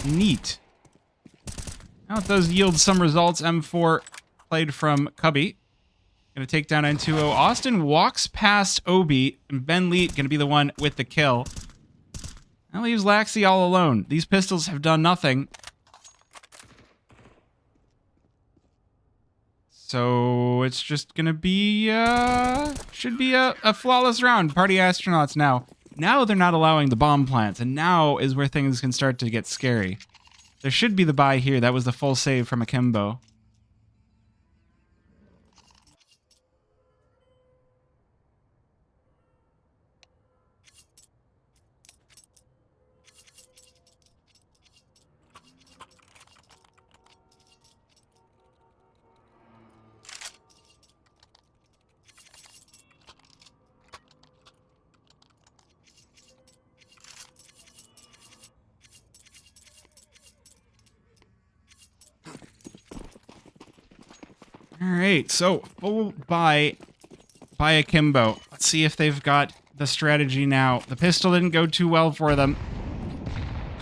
Neat. Now it does yield some results. M4 played from Cubby. Gonna take down N2O. Austin walks past Obi, and Ben Lee gonna be the one with the kill. That leaves Laxi all alone. These pistols have done nothing. So it's just gonna be, should be a flawless round. Party astronauts now. Now they're not allowing the bomb plants, and now is where things can start to get scary. There should be the buy here. That was the full save from Akimbo. Alright, so full buy by Akimbo. Let's see if they've got the strategy now. The pistol didn't go too well for them.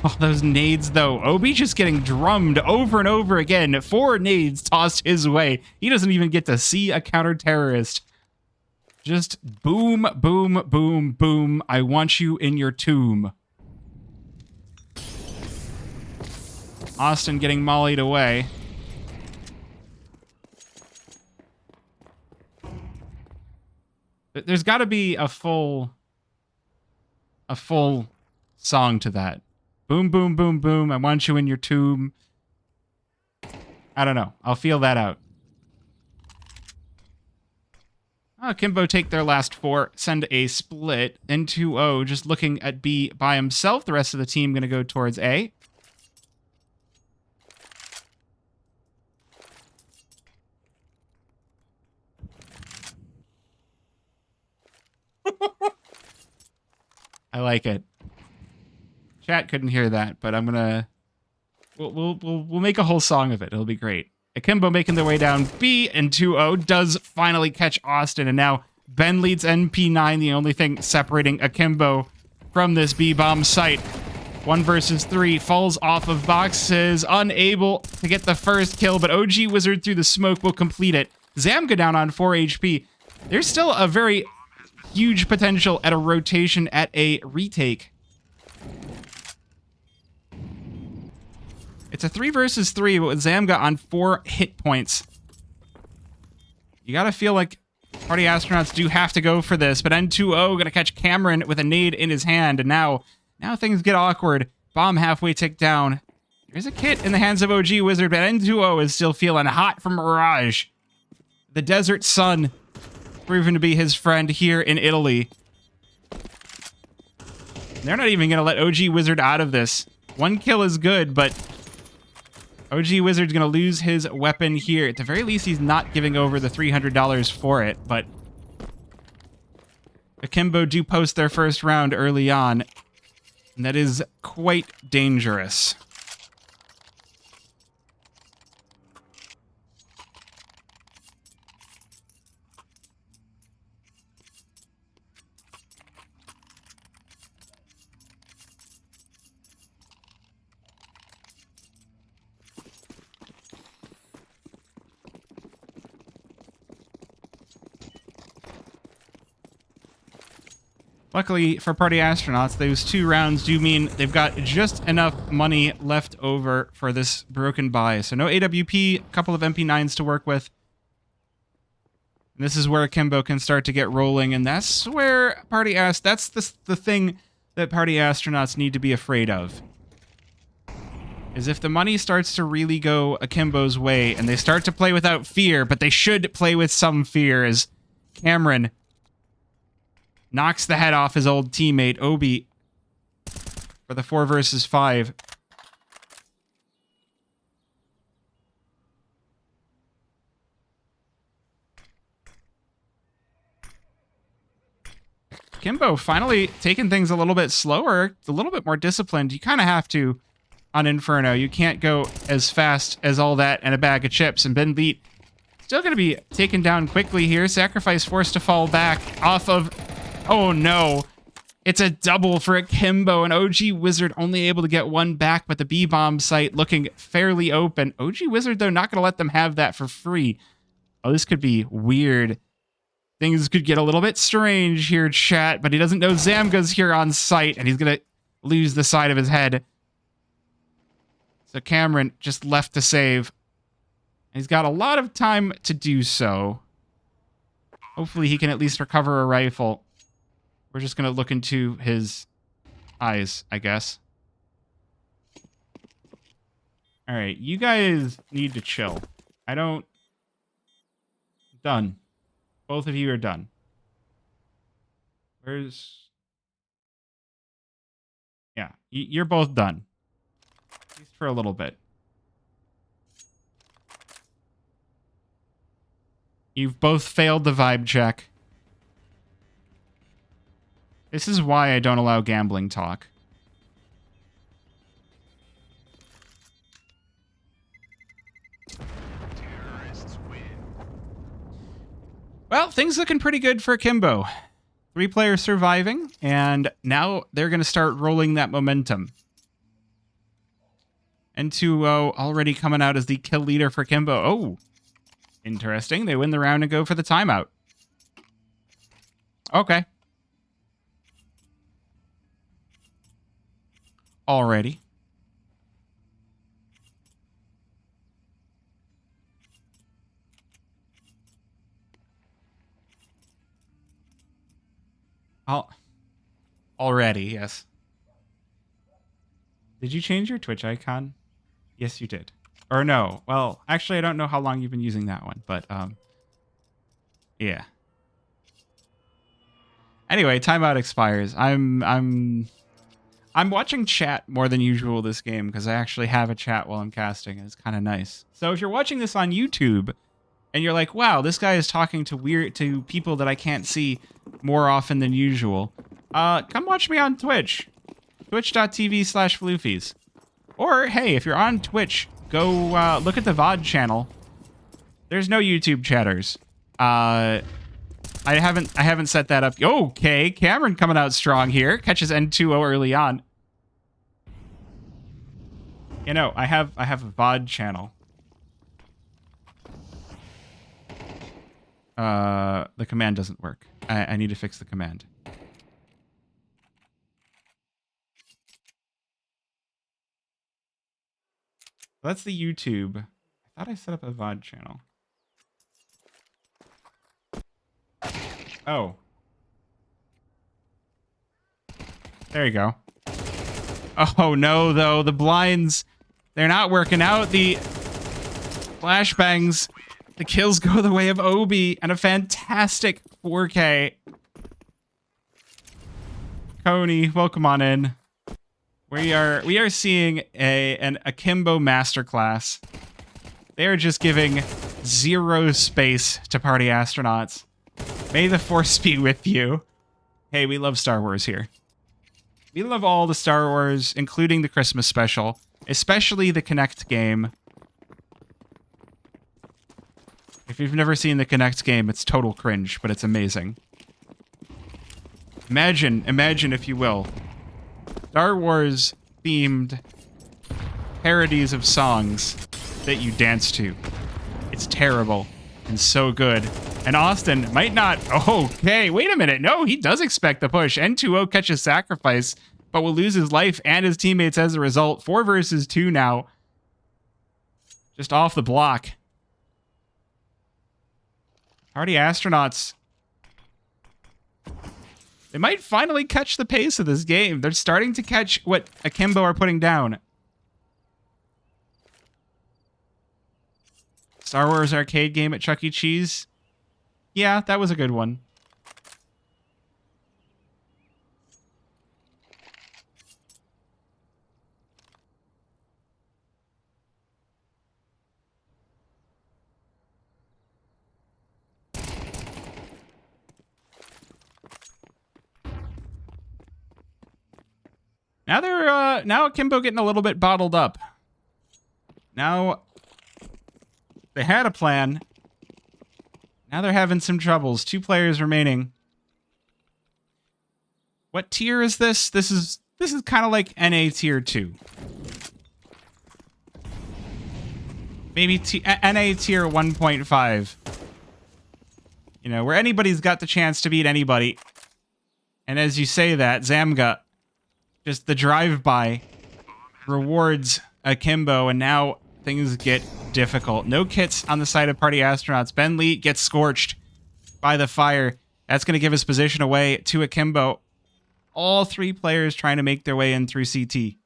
Oh, those nades, though. Obi just getting drummed over and over again. 4 nades tossed his way. He doesn't even get to see a counter-terrorist. Just boom, boom, boom, boom. I want you in your tomb. Austin getting mollied away. There's got to be a full song to that. Boom, boom, boom, boom. I want you in your tomb. I don't know. I'll feel that out. Oh, Akimbo take their last 4. Send a split. N2O just looking at B by himself. The rest of the team going to go towards A. I like it. Chat couldn't hear that, but I'm gonna... We'll make a whole song of it. It'll be great. Akimbo making their way down B, and 2-0 does finally catch Austin, and now Ben leads NP9, the only thing separating Akimbo from this B-bomb site. 1 versus 3, falls off of boxes, unable to get the first kill, but OG Wizard through the smoke will complete it. Zam go down on 4 HP. There's still a very huge potential at a rotation at a retake. It's a 3 versus 3, but with Zamga on 4 hit points, you gotta feel like Party Astronauts do have to go for this, but N2O gonna catch Cameron with a nade in his hand, and now things get awkward. Bomb halfway ticked down. There's a kit in the hands of OG Wizard, but N2O is still feeling hot from Mirage. The desert sun proven to be his friend here in Italy. They're not even gonna let OG Wizard out of this. 1 kill is good, but OG Wizard's gonna lose his weapon here. At the very least, he's not giving over the $300 for it, but Akimbo do post their first round early on, and that is quite dangerous. Luckily for Party Astronauts, those 2 rounds do mean they've got just enough money left over for this broken buy. So no AWP, a couple of MP9s to work with. And this is where Akimbo can start to get rolling, and that's where that's the thing that Party Astronauts need to be afraid of. Is if the money starts to really go Akimbo's way, and they start to play without fear, but they should play with some fear, as Cameron knocks the head off his old teammate, Obi, for the 4 versus 5. Akimbo finally taking things a little bit slower, a little bit more disciplined. You kind of have to on Inferno. You can't go as fast as all that and a bag of chips. And Ben Beat still going to be taken down quickly here. Sacrifice forced to fall back off of... Oh no, it's a double for Akimbo, and OG Wizard only able to get 1 back, but the B-bomb site looking fairly open. OG Wizard, though, not going to let them have that for free. Oh, this could be weird. Things could get a little bit strange here, chat, but he doesn't know Zamga's here on site, and he's going to lose the side of his head. So Cameron just left to save. He's got a lot of time to do so. Hopefully he can at least recover a rifle. We're just going to look into his eyes, I guess. All right, you guys need to chill. I don't... Done. Both of you are done. Where's... Yeah, you're both done. At least for a little bit. You've both failed the vibe check. This is why I don't allow gambling talk. Terrorists win. Well, things looking pretty good for Akimbo. 3 players surviving, and now they're going to start rolling that momentum. N2O already coming out as the kill leader for Akimbo. Oh, interesting. They win the round and go for the timeout. Okay. Already. Already, yes. Did you change your Twitch icon? Yes, you did. Or no. Well, actually, I don't know how long you've been using that one, but, yeah. Anyway, timeout expires. I'm watching chat more than usual this game because I actually have a chat while I'm casting, and it's kind of nice. So if you're watching this on YouTube and you're like, wow, this guy is talking to people that I can't see more often than usual, come watch me on Twitch. Twitch.tv/Floofys. Or, hey, if you're on Twitch, go look at the VOD channel. There's no YouTube chatters. I haven't set that up. Okay, Cameron coming out strong here. Catches N2O early on. You know, I have a VOD channel. The command doesn't work. I need to fix the command. That's the YouTube. I thought I set up a VOD channel. Oh. There you go. Oh no, though. The blinds, they're not working out. The flashbangs, the kills go the way of Obi, and a fantastic 4K. Coney, welcome on in. We are seeing an Akimbo masterclass. They are just giving zero space to party astronauts. May the force be with you. Hey, we love Star Wars here. We love all the Star Wars, including the Christmas special, especially the Kinect game. If you've never seen the Kinect game, it's total cringe, but it's amazing. Imagine if you will, Star Wars themed parodies of songs that you dance to. It's terrible and so good. And Austin might not... Oh, okay, wait a minute. No, he does expect the push. N2O catches sacrifice, but will lose his life and his teammates as a result. 4 versus 2 now. Just off the block. Party astronauts. They might finally catch the pace of this game. They're starting to catch what Akimbo are putting down. Star Wars arcade game at Chuck E. Cheese. Yeah, that was a good one. Now Akimbo getting a little bit bottled up. Now they had a plan. Now they're having some troubles. 2 players remaining. What tier is this? This is kind of like NA tier 2. Maybe NA tier 1.5. You know, where anybody's got the chance to beat anybody. And as you say that, Zamga, just the drive-by rewards Akimbo, and now things get difficult. No kits on the side of party astronauts. Ben Lee gets scorched by the fire. That's going to give his position away to Akimbo. All 3 players trying to make their way in through CT.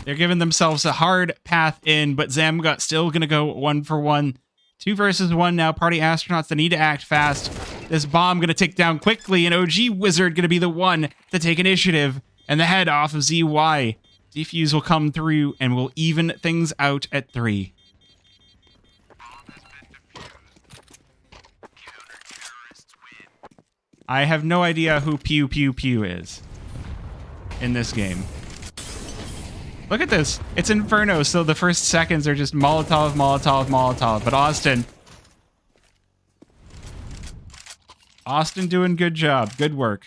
They're giving themselves a hard path in, but Zamga still going to go 1 for 1. 2 versus 1 now. Party astronauts, they need to act fast. This bomb going to take down quickly, and OG Wizard going to be the one to take initiative and the head off of ZY. Defuse will come through and will even things out at 3. I have no idea who Pew Pew Pew is in this game. Look at this. It's Inferno, so the first seconds are just Molotov, Molotov, Molotov. But Austin doing good job. Good work.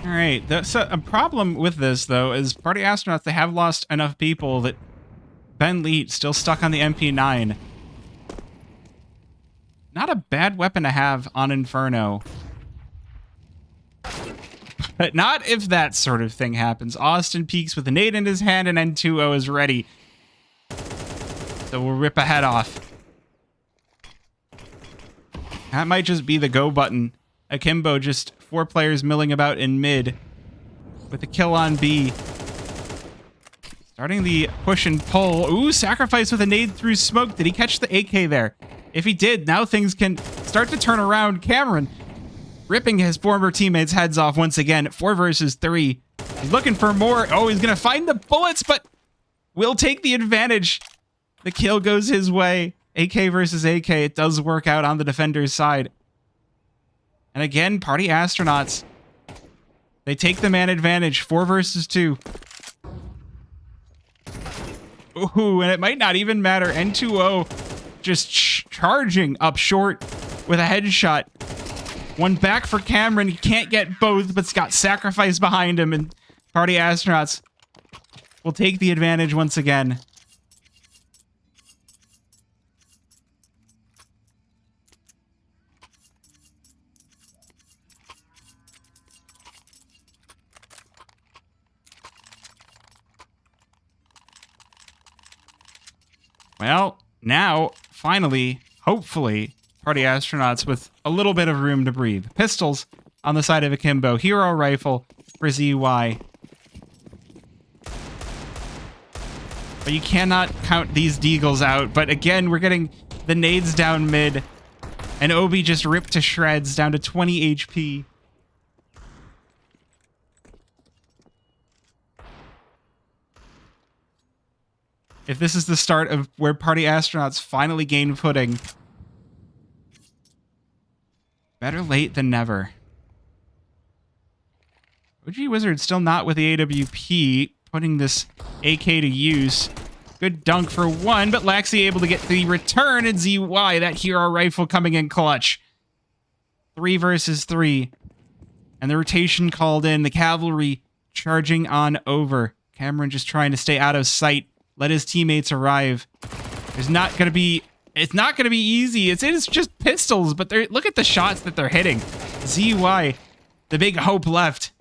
All right. So a problem with this, though, is party astronauts, they have lost enough people that Ben Lee still stuck on the MP9. Not a bad weapon to have on Inferno. But not if that sort of thing happens. Austin peeks with a nade in his hand, and N2O is ready. So we'll rip a head off. That might just be the go button. Akimbo just 4 players milling about in mid with a kill on B. Starting the push and pull. Ooh, sacrifice with a nade through smoke. Did he catch the AK there? If he did, now things can start to turn around. Cameron ripping his former teammates' heads off once again. 4 versus 3. He's looking for more. Oh, he's going to find the bullets, but will take the advantage. The kill goes his way. AK versus AK. It does work out on the defender's side. And again, party astronauts. They take the man advantage. 4 versus 2. Ooh, and it might not even matter. N2O just charging up short with a headshot. One back for Cameron. He can't get both, but's got sacrifice behind him. And party astronauts will take the advantage once again. Well, now, finally, hopefully, Party Astronauts with a little bit of room to breathe. Pistols on the side of Akimbo. Hero rifle for ZY. But you cannot count these deagles out. But again, we're getting the nades down mid. And Obi just ripped to shreds, down to 20 HP. If this is the start of where Party Astronauts finally gain footing, better late than never. OG Wizard still not with the AWP, putting this AK to use. Good dunk for one, but Laxi able to get the return, and ZY, that hero rifle coming in clutch. 3 versus 3. And the rotation called in, the cavalry charging on over. Cameron just trying to stay out of sight. Let his teammates arrive. It's not going to be easy. It's just pistols, but look at the shots that they're hitting. ZY, the big hope left,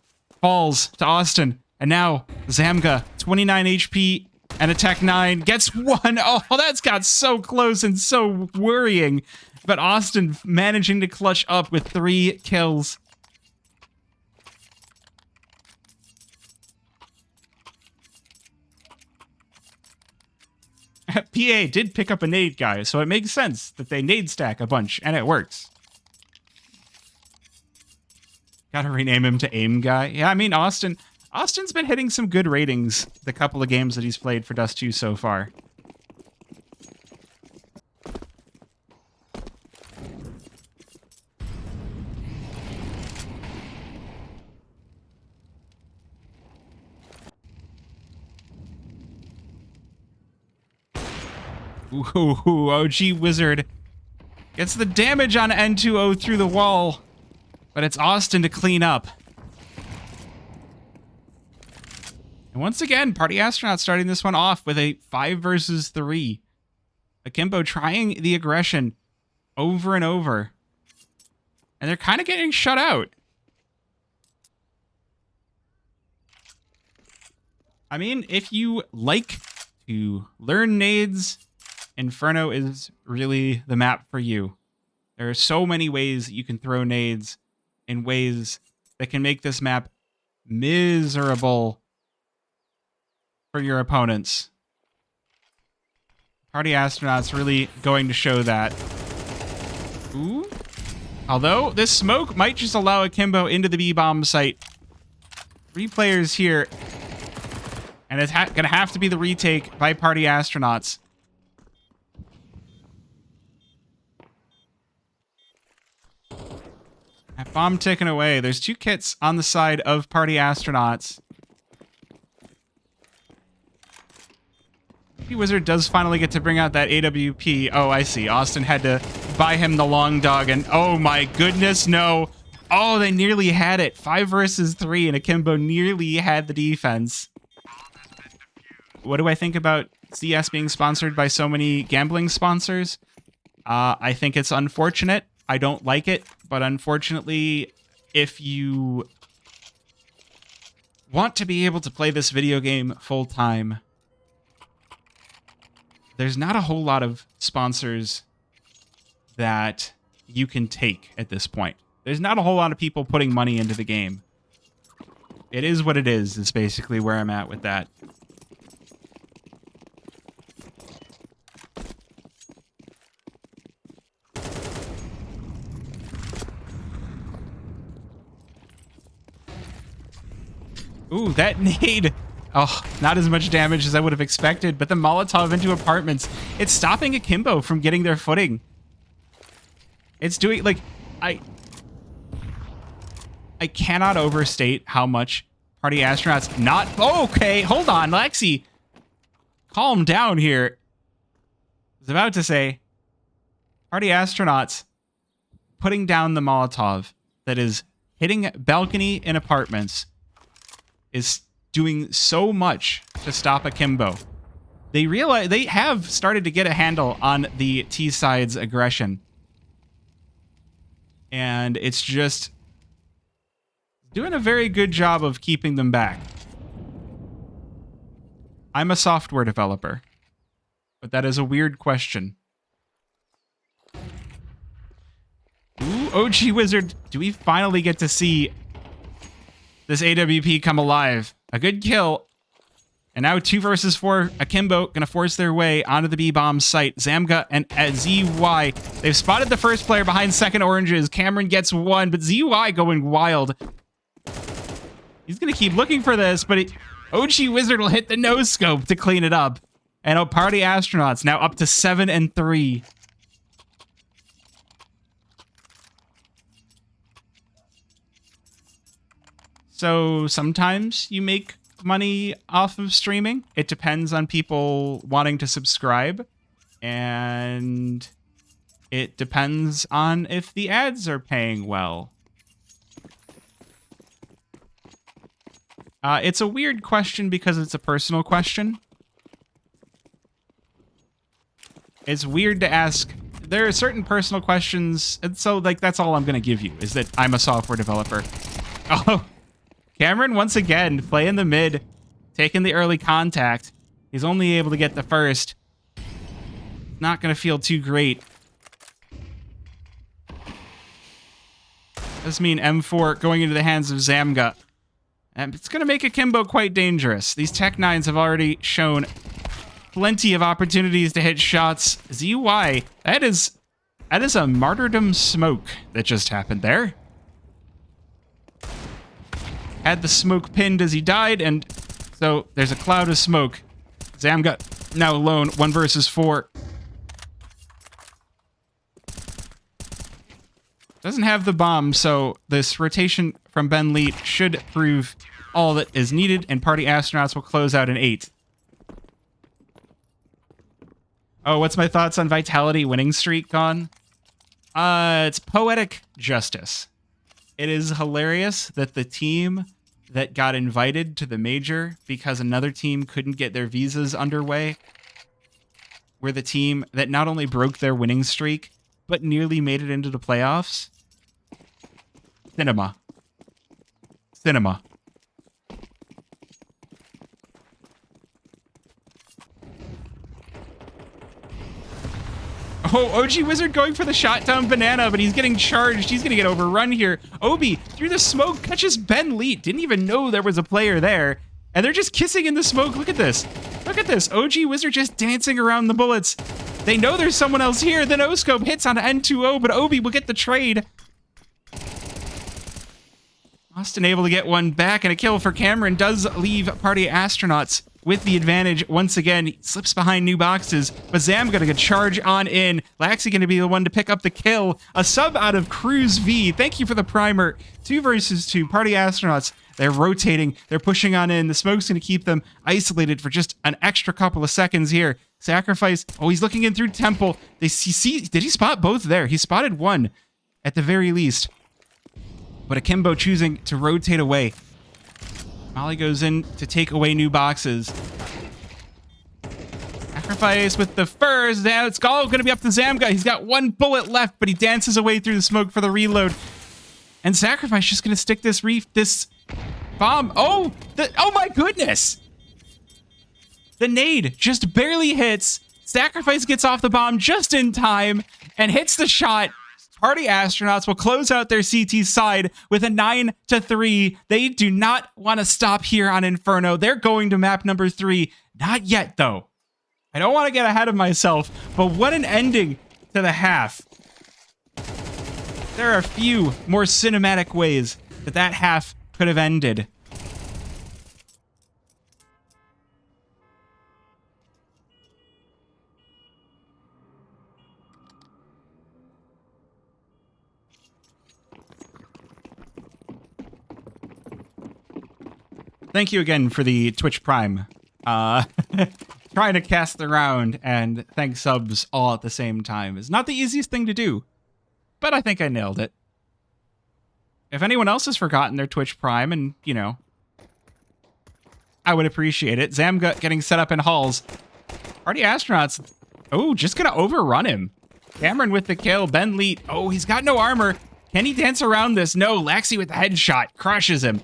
falls to Austin. And now Zamga, 29 HP and a Tech 9, gets one. Oh, that's got so close and so worrying. But Austin managing to clutch up with 3 kills. PA did pick up a nade guy, so it makes sense that they nade stack a bunch, and it works. Gotta rename him to aim guy. Yeah, I mean, Austin's been hitting some good ratings the couple of games that he's played for Dust 2 so far. Ooh, OG Wizard gets the damage on N2O through the wall, but it's Austin to clean up. And once again, Party Astronaut starting this one off with a 5 versus 3. Akimbo trying the aggression over and over. And they're kind of getting shut out. I mean, if you like to learn nades, Inferno is really the map for you. There are so many ways you can throw nades in ways that can make this map miserable for your opponents. Party Astronaut's really going to show that. Ooh. Although, this smoke might just allow Akimbo into the B-bomb site. 3 players here. And it's gonna have to be the retake by Party Astronauts. That bomb ticking away. There's 2 kits on the side of Party Astronauts. Wizard does finally get to bring out that AWP. Oh, I see. Austin had to buy him the long dog, and oh my goodness, no. Oh, they nearly had it. 5 versus 3, and Akimbo nearly had the defense. What do I think about CS being sponsored by so many gambling sponsors? I think it's unfortunate. I don't like it, but unfortunately, if you want to be able to play this video game full-time, there's not a whole lot of sponsors that you can take at this point. There's not a whole lot of people putting money into the game. It is what it is basically where I'm at with that. Ooh, that nade. Oh, not as much damage as I would have expected, but the Molotov into apartments. It's stopping Akimbo from getting their footing. It's doing, like, I cannot overstate how much Party Astronauts not... Oh, okay, hold on, Lexi. Calm down here. I was about to say, Party Astronauts putting down the Molotov that is hitting balcony and apartments is doing so much to stop Akimbo. They realize they have started to get a handle on the T side's aggression. And it's just doing a very good job of keeping them back. I'm a software developer, but that is a weird question. Ooh, OG Wizard, do we finally get to see this AWP come alive? A good kill. And now 2 versus 4. Akimbo gonna force their way onto the B-bomb site. Zamga and ZY. They've spotted the first player behind second oranges. Cameron gets 1, but ZY going wild. He's gonna keep looking for this, but OG Wizard will hit the no-scope to clean it up. And Party Astronauts now up to 7 and 3. So sometimes you make money off of streaming. It depends on people wanting to subscribe, and it depends on if the ads are paying well. It's a weird question because it's a personal question. It's weird to ask. There are certain personal questions, and so like that's all I'm gonna give you is that I'm a software developer. Oh, Cameron once again playing the mid, taking the early contact. He's only able to get the first. Not gonna feel too great. Does mean M4 going into the hands of Zamga. And it's going to make Akimbo quite dangerous. These Tech 9s have already shown plenty of opportunities to hit shots. ZY, that is a martyrdom smoke that just happened there. Had the smoke pinned as he died, and so there's a cloud of smoke. Zamga now alone, 1 versus 4. Doesn't have the bomb, so this rotation from Ben Leet should prove all that is needed, and Party Astronauts will close out in 8. Oh, what's my thoughts on Vitality winning streak gone? It's poetic justice. It is hilarious that the team that got invited to the major because another team couldn't get their visas underway were the team that not only broke their winning streak, but nearly made it into the playoffs. Cinema. Cinema. Oh, OG Wizard going for the shot down banana, but he's getting charged. He's going to get overrun here. Obi, through the smoke, catches Ben Leet. Didn't even know there was a player there. And they're just kissing in the smoke. Look at this. Look at this. OG Wizard just dancing around the bullets. They know there's someone else here. The no-scope hits on N2O, but Obi will get the trade. Austin able to get one back, and a kill for Cameron does leave Party Astronauts with the advantage once again. He slips behind new boxes, but Zam gonna get charge on in. Laxi gonna be the one to pick up the kill. A sub out of Cruz V. Thank you for the primer. 2 versus 2. Party Astronauts. They're rotating. They're pushing on in. The smoke's gonna keep them isolated for just an extra couple of seconds here. Sacrifice. Oh, he's looking in through Temple. They see. Did he spot both there? He spotted one at the very least. But Akimbo choosing to rotate away. Molly goes in to take away new boxes. Sacrifice with the first. Now it's all going to be up to Zamga. He's got 1 bullet left, but he dances away through the smoke for the reload. And Sacrifice just going to stick this bomb. Oh my goodness. The nade just barely hits. Sacrifice gets off the bomb just in time and hits the shot. Party Astronauts will close out their CT side with a 9-3. They do not want to stop here on Inferno. They're going to map number 3. Not yet, though. I don't want to get ahead of myself, but what an ending to the half. There are a few more cinematic ways that half could have ended. Thank you again for the Twitch Prime. Trying to cast the round and thank subs all at the same time is not the easiest thing to do, but I think I nailed it. If anyone else has forgotten their Twitch Prime and, you know, I would appreciate it. Zamga getting set up in halls. Party Astronauts, oh, just gonna overrun him. Cameron with the kill. Ben Leet, oh, he's got no armor. Can he dance around this? No, Laxi with the headshot crushes him.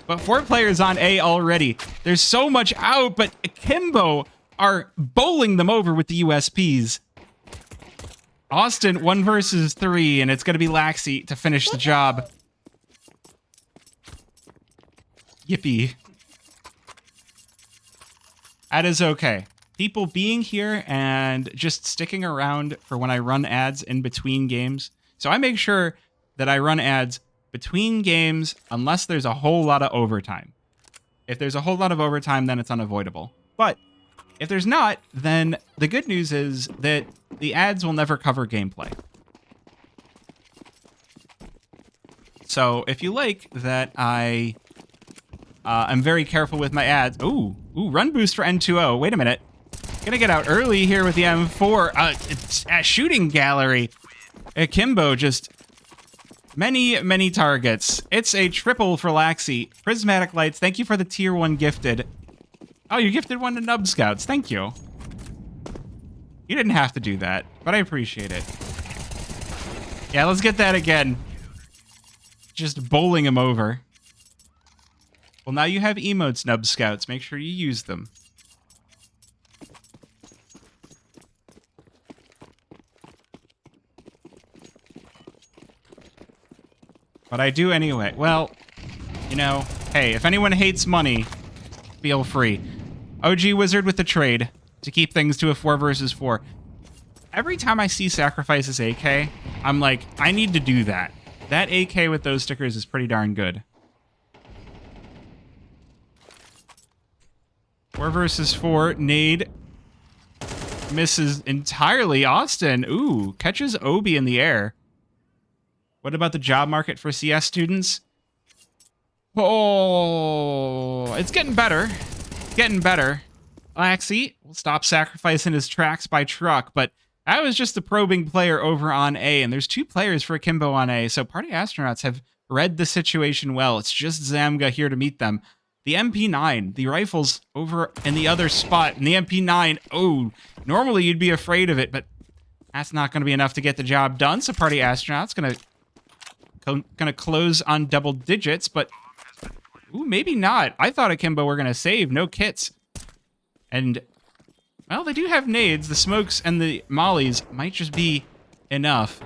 But 4 players on A already. There's so much out, but Akimbo are bowling them over with the USPs. Austin, 1 versus 3, and it's going to be Laxi to finish the job. Yippee. That is okay. People being here and just sticking around for when I run ads in between games. So I make sure that I run ads between games unless there's a whole lot of overtime. If there's a whole lot of overtime, then it's unavoidable. But if there's not, then the good news is that the ads will never cover gameplay. So if you like that I'm very careful with my ads. Ooh, run boost for N2O. Wait a minute. Gonna get out early here with the M4. It's a shooting gallery. Akimbo just many targets. It's a triple for Laxi. Prismatic Lights, thank you for the tier 1 gifted. Oh, you gifted 1 to Nub Scouts. Thank you. You didn't have to do that, but I appreciate it. Yeah, let's get that again. Just bowling him over. Well, now you have emotes, Nub Scouts. Make sure you use them. But I do anyway. Well, you know, hey, if anyone hates money, feel free. OG Wizard with the trade to keep things to a 4 versus 4. Every time I see Sacrifice's AK, I'm like, I need to do that. That AK with those stickers is pretty darn good. 4 versus 4. Nade misses entirely. Austin, ooh, catches Obi in the air. What about the job market for CS students? Oh, it's getting better. Getting better. Laxi will stop sacrificing his tracks by truck, but I was just a probing player over on A, and there's 2 players for Akimbo on A, so Party Astronauts have read the situation well. It's just Zamga here to meet them. The MP9, the rifle's over in the other spot, and the MP9, oh, normally you'd be afraid of it, but that's not going to be enough to get the job done, so Party Astronauts gonna close on double digits, but ooh, maybe not. I thought Akimbo were gonna save, no kits. And, well, they do have nades. The smokes and the mollies might just be enough.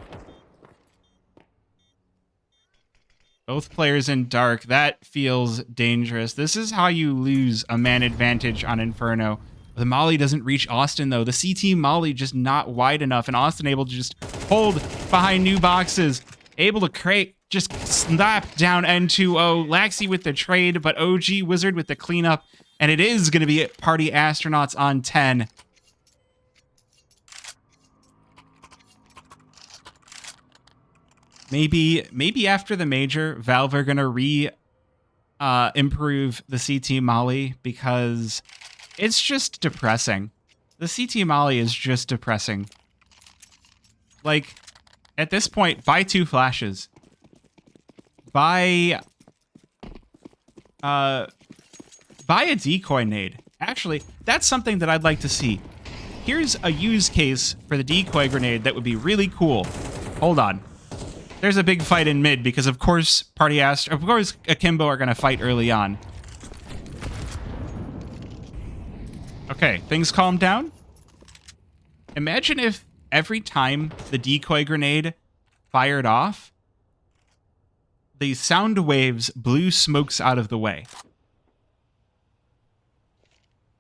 Both players in dark. That feels dangerous. This is how you lose a man advantage on Inferno. The molly doesn't reach Austin, though. The CT molly just not wide enough, and Austin able to just hold behind new boxes. Able to crate, just slap down N2O. Laxi with the trade, but OG Wizard with the cleanup. And it is going to be Party Astronauts on 10. Maybe after the major, Valve are going to improve the CT molly because it's just depressing. The CT molly is just depressing. Like, at this point, buy 2 flashes. Buy a decoy nade. Actually, that's something that I'd like to see. Here's a use case for the decoy grenade that would be really cool. Hold on. There's a big fight in mid because, of course, Akimbo are going to fight early on. Okay, things calm down. Imagine if every time the decoy grenade fired off, the sound waves blew smokes out of the way.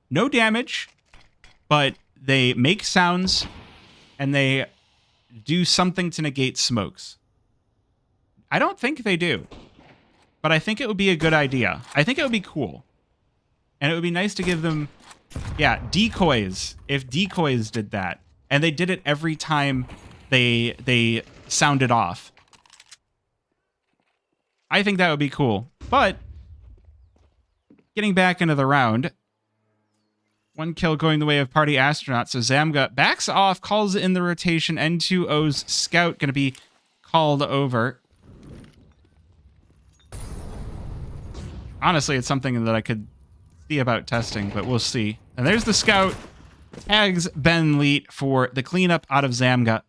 No damage, but they make sounds and they do something to negate smokes. I don't think they do, but I think it would be a good idea. I think it would be cool. And it would be nice to give them, yeah, decoys, if decoys did that. And they did it every time they sounded off. I think that would be cool. But getting back into the round, 1 kill going the way of Party Astronaut. So Zamga backs off, calls in the rotation. N2O's scout going to be called over. Honestly, it's something that I could see about testing, but we'll see. And there's the scout. Tags Ben Leet for the cleanup out of Zamga.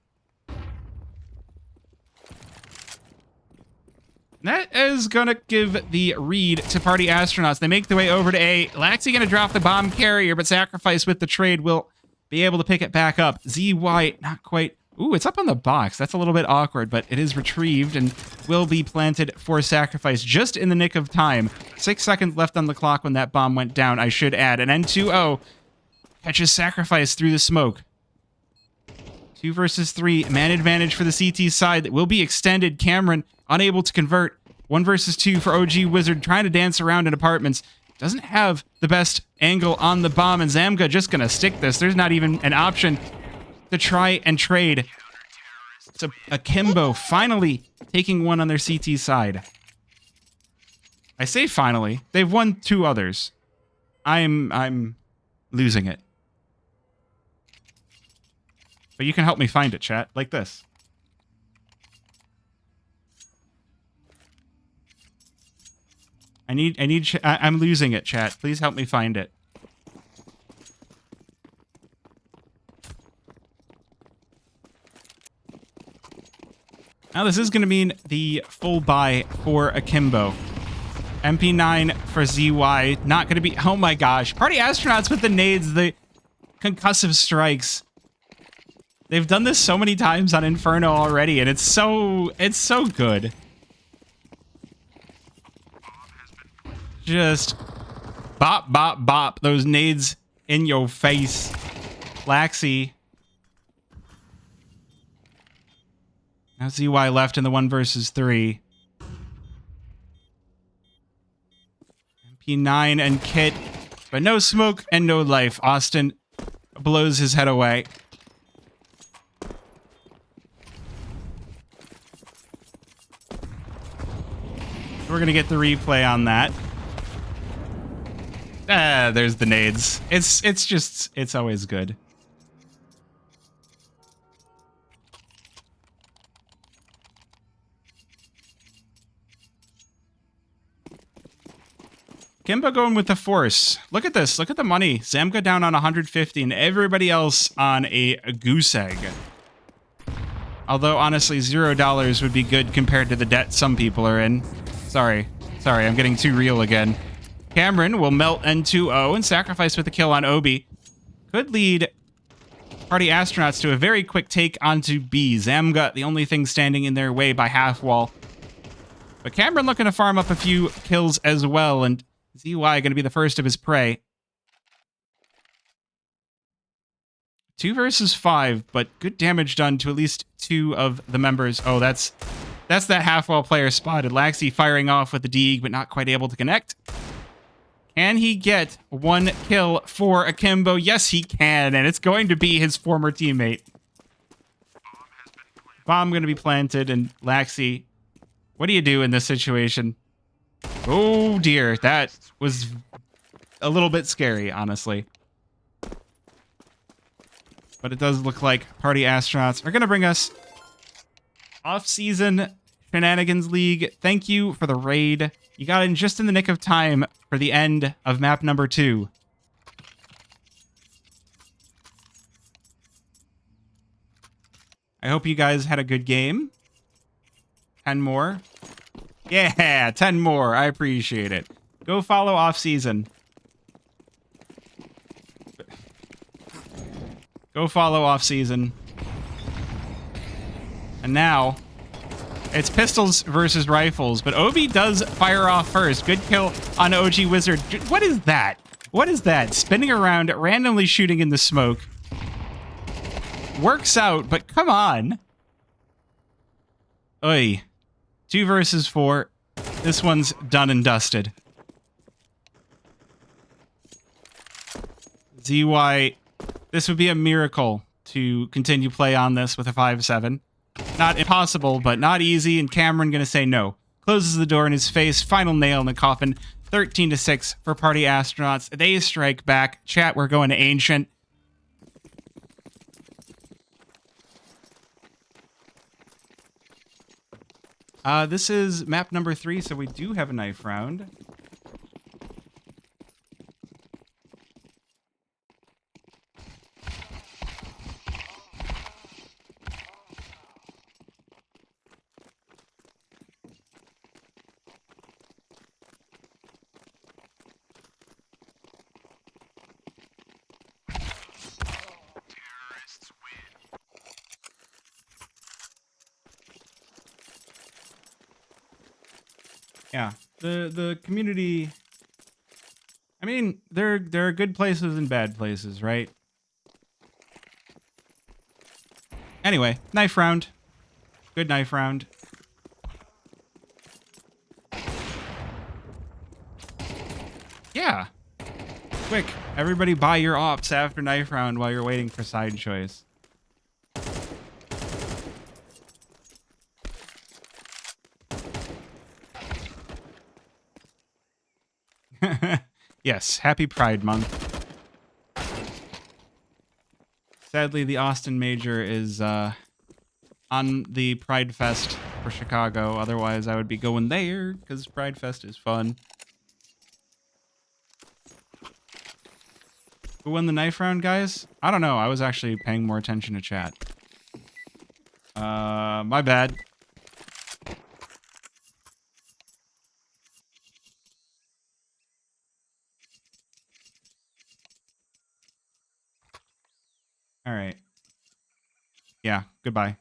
That is going to give the read to Party Astronauts. They make their way over to A. Laxi going to drop the bomb carrier, but Sacrifice with the trade will be able to pick it back up. ZY, not quite. Ooh, it's up on the box. That's a little bit awkward, but it is retrieved and will be planted for Sacrifice just in the nick of time. 6 seconds left on the clock when that bomb went down, I should add. And N2O catches Sacrifice through the smoke. 2 versus 3. Man advantage for the CT side that will be extended. Cameron unable to convert. 1 versus 2 for OG Wizard trying to dance around in apartments. Doesn't have the best angle on the bomb, and Zamga just going to stick this. There's not even an option to try and trade. So Akimbo finally taking one on their CT side. I say finally. They've won 2 others. I'm losing it. But you can help me find it, chat, like this. I'm losing it, chat. Please help me find it. Now this is going to mean the full buy for Akimbo. MP9 for ZY. Not going to be... Oh my gosh. Party Astronauts with the nades, the concussive strikes. They've done this so many times on Inferno already, and it's so good. Just bop, bop, bop. Those nades in your face. Laxi. Now ZY left in the 1 versus 3. MP9 and Kit, but no smoke and no life. Austin blows his head away. We're gonna get the replay on that. Ah, there's the nades. It's always good. Akimbo going with the force. Look at this. Look at the money. Zamga down on 150 and everybody else on a goose egg. Although, honestly, $0 would be good compared to the debt some people are in. Sorry, I'm getting too real again. Cameron will melt N2O and Sacrifice with a kill on Obi. Could lead Party Astronauts to a very quick take onto B. Zamga, the only thing standing in their way by half wall. But Cameron looking to farm up a few kills as well, and ZY going to be the first of his prey. 2 versus 5, but good damage done to at least 2 of the members. Oh, that's that half-wall player spotted. Laxi firing off with the Deeg, but not quite able to connect. Can he get 1 kill for Akimbo? Yes, he can, and it's going to be his former teammate. Bomb going to be planted, and Laxi, what do you do in this situation? Oh, dear. That was a little bit scary, honestly. But it does look like Party Astronauts are going to bring us off-season Shenanigans League. Thank you for the raid. You got in just in the nick of time for the end of map number 2. I hope you guys had a good game. 10 more. Yeah, 10 more. I appreciate it. Go follow off-season. Go follow off-season. And now, it's pistols versus rifles, but Obi does fire off first. Good kill on OG Wizard. What is that? What is that? Spinning around, randomly shooting in the smoke. Works out, but come on. Oy. 2 versus 4. This one's done and dusted. ZY, this would be a miracle to continue play on this with a 5-7. Not impossible, but not easy, and Cameron gonna say no. Closes the door in his face, final nail in the coffin. 13-6 for Party Astronauts. They strike back. Chat, we're going to Ancient. This is map number 3, so we do have a knife round. Yeah, the community. I mean, there are good places and bad places, right? Anyway, knife round. Good knife round. Yeah. Quick, everybody buy your ops after knife round while you're waiting for side choice. Yes, happy Pride Month. Sadly, the Austin Major is on the Pride Fest for Chicago. Otherwise, I would be going there because Pride Fest is fun. Who won the knife round, guys? I don't know. I was actually paying more attention to chat. My bad. All right. Yeah, goodbye.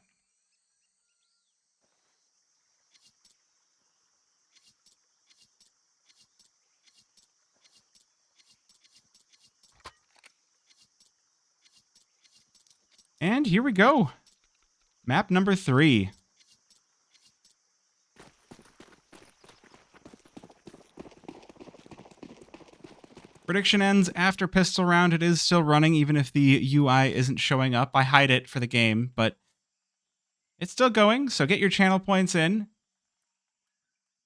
And here we go. Map number 3. Prediction ends after pistol round. It is still running, even if the UI isn't showing up. I hide it for the game, but it's still going, so get your channel points in.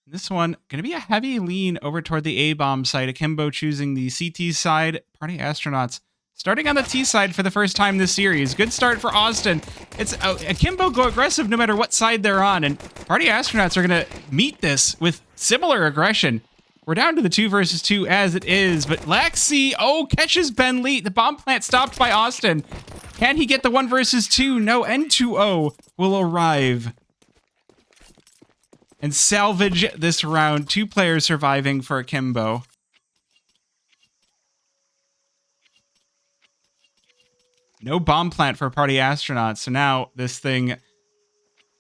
This one, going to be a heavy lean over toward the A-bomb side. Akimbo choosing the CT side. Party Astronauts starting on the T side for the first time this series. Good start for Austin. It's Akimbo go aggressive no matter what side they're on, and Party Astronauts are going to meet this with similar aggression. We're down to the 2 versus 2 as it is, but Laxi, catches Ben Lee. The bomb plant stopped by Austin. Can he get the 1 versus 2? No, N2O will arrive and salvage this round. 2 players surviving for Akimbo. No bomb plant for Party Astronauts, so now this thing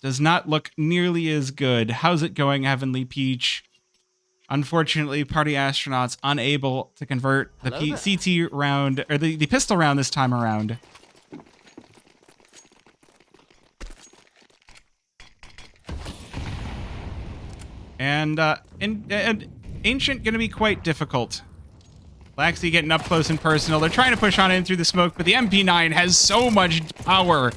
does not look nearly as good. How's it going, Heavenly Peach? Unfortunately, Party Astronauts unable to convert the CT round, or the pistol round this time around. And Ancient gonna be quite difficult. Laxi getting up close and personal. They're trying to push on in through the smoke, but the MP9 has so much power.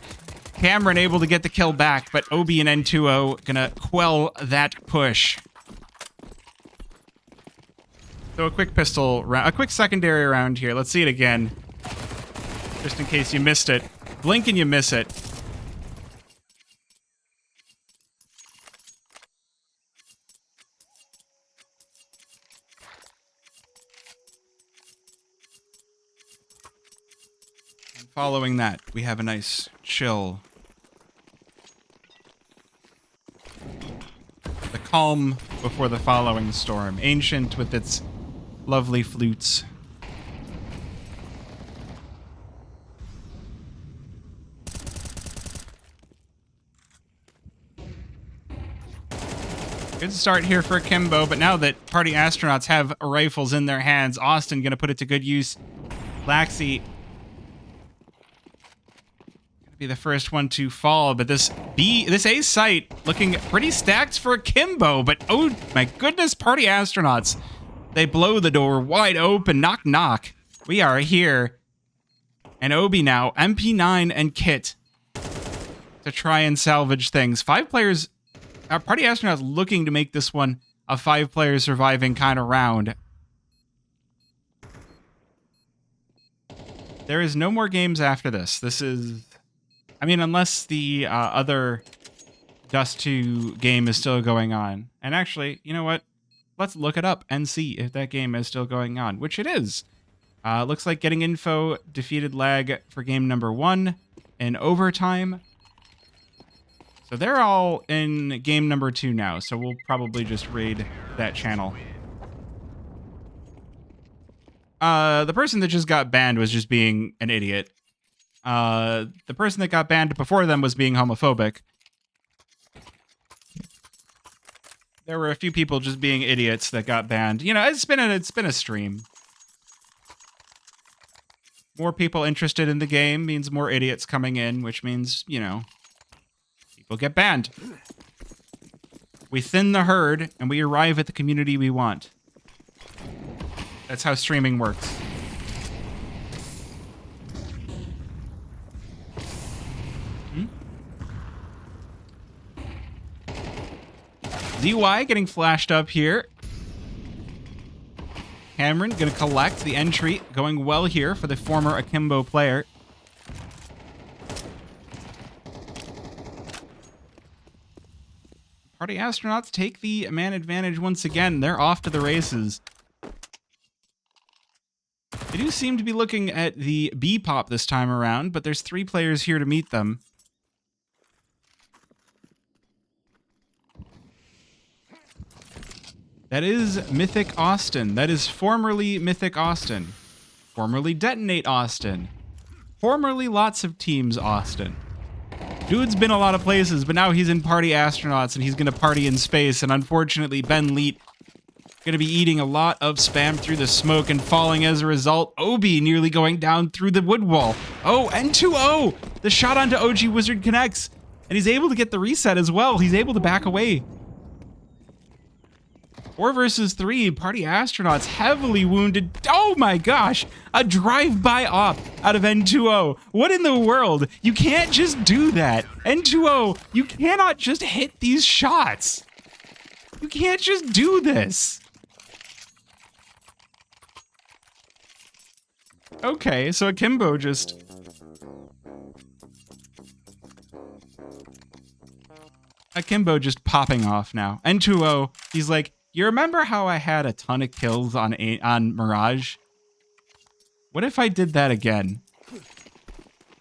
Cameron able to get the kill back, but Obi and N2O gonna quell that push. So a quick pistol round, a quick secondary round here. Let's see it again. Just in case you missed it. Blink and you miss it. And following that, we have a nice chill. The calm before the following storm. Ancient with its lovely flutes. Good start here for Akimbo, but now that Party Astronauts have rifles in their hands, Austin gonna put it to good use. Laxi gonna be the first one to fall, but this A site looking pretty stacked for Akimbo, but oh my goodness, Party Astronauts. They blow the door wide open. Knock, knock. We are here. And Obi now, MP9 and Kit to try and salvage things. 5 players. Party Astronauts looking to make this one a 5-player surviving kind of round. There is no more games after this. This is... I mean, unless the other Dust 2 game is still going on. And actually, you know what? Let's look it up and see if that game is still going on, which it is. Looks like getting info defeated lag for game number 1 in overtime. So they're all in game number 2 now, so we'll probably just raid that channel. The person that just got banned was just being an idiot. The person that got banned before them was being homophobic. There were a few people just being idiots that got banned. You know, it's been a stream. More people interested in the game means more idiots coming in, which means, you know, people get banned. We thin the herd, and we arrive at the community we want. That's how streaming works. ZY getting flashed up here. Cameron gonna collect the entry. Going well here for the former Akimbo player. Party Astronauts take the man advantage once again. They're off to the races. They do seem to be looking at the B pop this time around, but there's 3 players here to meet them. That is Mythic Austin. That is formerly Mythic Austin. Formerly Detonate Austin. Formerly lots of teams Austin. Dude's been a lot of places, but now he's in Party Astronauts and he's going to party in space. And unfortunately, Ben Leet going to be eating a lot of spam through the smoke and falling as a result. Obi nearly going down through the wood wall. Oh, N2O! The shot onto OG Wizard connects. And he's able to get the reset as well. He's able to back away. 4 versus 3, Party Astronauts heavily wounded. Oh my gosh, a drive-by op out of N2O. What in the world? You can't just do that. N2O, you cannot just hit these shots. You can't just do this. Okay, so Akimbo just... Akimbo just popping off now. N2O, he's like, you remember how I had a ton of kills on Mirage? What if I did that again?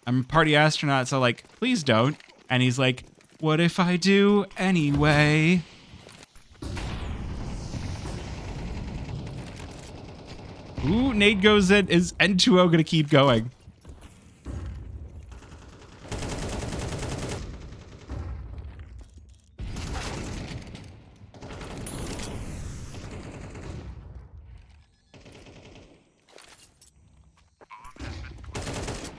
And Party Astronauts are like, please don't. And he's like, what if I do anyway? Ooh, nade goes in. Is N2O gonna keep going?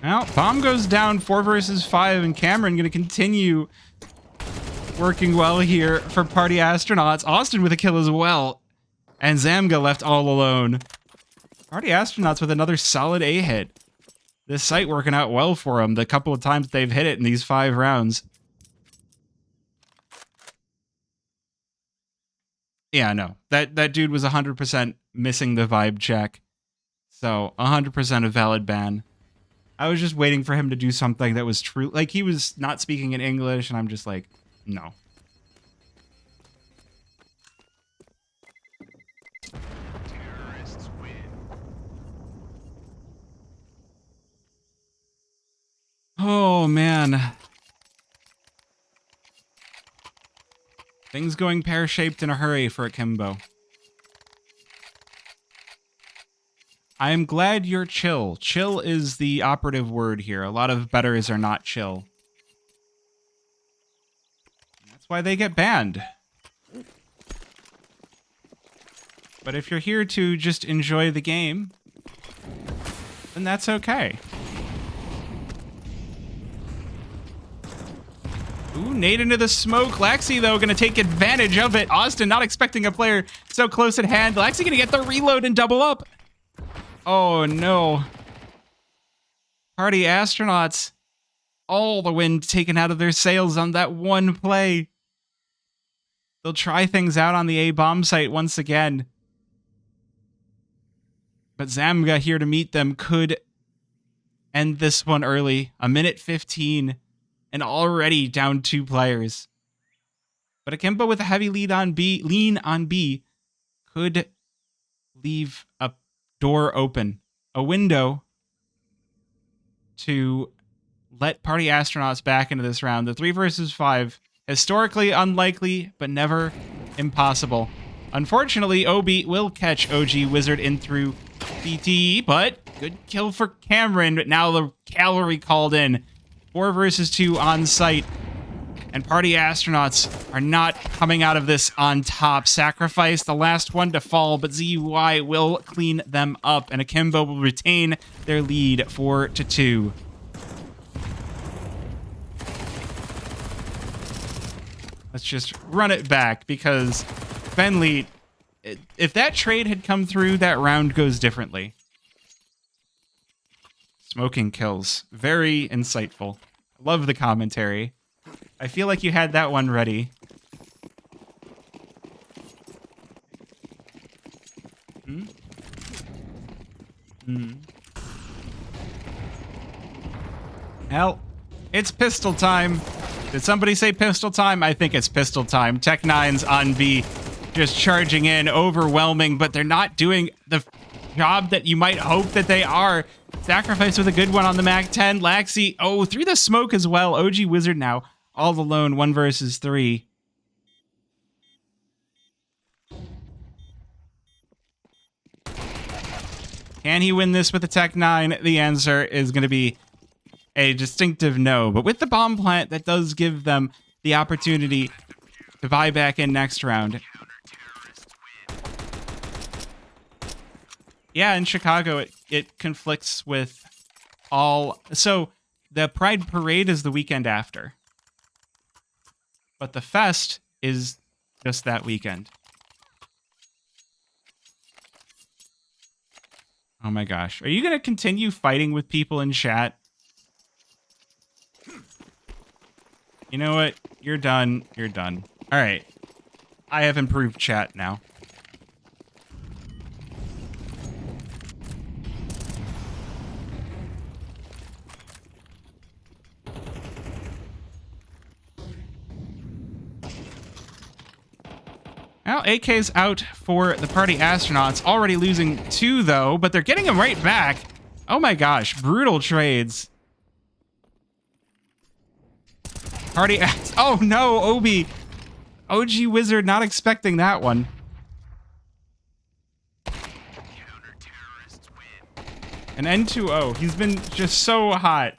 Well, bomb goes down, 4 versus 5, and Cameron going to continue working well here for Party Astronauts. Austin with a kill as well, and Zamga left all alone. Party Astronauts with another solid A hit. This site working out well for them the couple of times they've hit it in these 5 rounds. Yeah, no, that dude was 100% missing the vibe check. So 100% a valid ban. I was just waiting for him to do something that was true. Like, he was not speaking in English, and I'm just like, no. Terrorists win. Oh, man. Things going pear-shaped in a hurry for Akimbo. I am glad you're chill. Chill is the operative word here. A lot of betters are not chill. That's why they get banned. But if you're here to just enjoy the game, then that's okay. Ooh, nade into the smoke. Laxi, though, going to take advantage of it. Austin not expecting a player so close at hand. Laxi going to get the reload and double up. Oh, no. Party Astronauts. All the wind taken out of their sails on that one play. They'll try things out on the A-bomb site once again. But Zamga here to meet them could end this one early. 1:15 and already down 2 players. But Akimbo with a heavy lean on B could leave a door open, a window to let Party Astronauts back into this round. The 3 versus 5, historically unlikely, but never impossible. Unfortunately, Obi will catch OG Wizard in through CT, but good kill for Cameron. But now the cavalry called in. 4 versus 2 on site. And Party Astronauts are not coming out of this on top. Sacrifice, the last one to fall, but ZUI will clean them up, and Akimbo will retain their lead 4-2. Let's just run it back, because Bentley, if that trade had come through, that round goes differently. Smoking kills. Very insightful. Love the commentary. I feel like you had that one ready. Hell, it's pistol time. Did somebody say pistol time? I think it's pistol time. Tech 9's on B, just charging in, overwhelming, but they're not doing the job that you might hope that they are. Sacrifice with a good one on the MAC-10. Laxi, oh, through the smoke as well. OG Wizard now all alone, 1 versus 3. Can he win this with the Tech 9? The answer is going to be a distinctive no. But with the bomb plant, that does give them the opportunity to buy back in next round. Yeah, in Chicago, it conflicts with all... So, the Pride Parade is the weekend after. But the Fest is just that weekend. Oh my gosh. Are you going to continue fighting with people in chat? You know what? You're done. You're done. All right. I have improved chat now. Well, AK's out for the Party Astronauts. Already losing 2, though, but they're getting them right back. Oh my gosh, brutal trades. Party Ast... Oh no, Obi. OG Wizard not expecting that one. An N2O. He's been just so hot.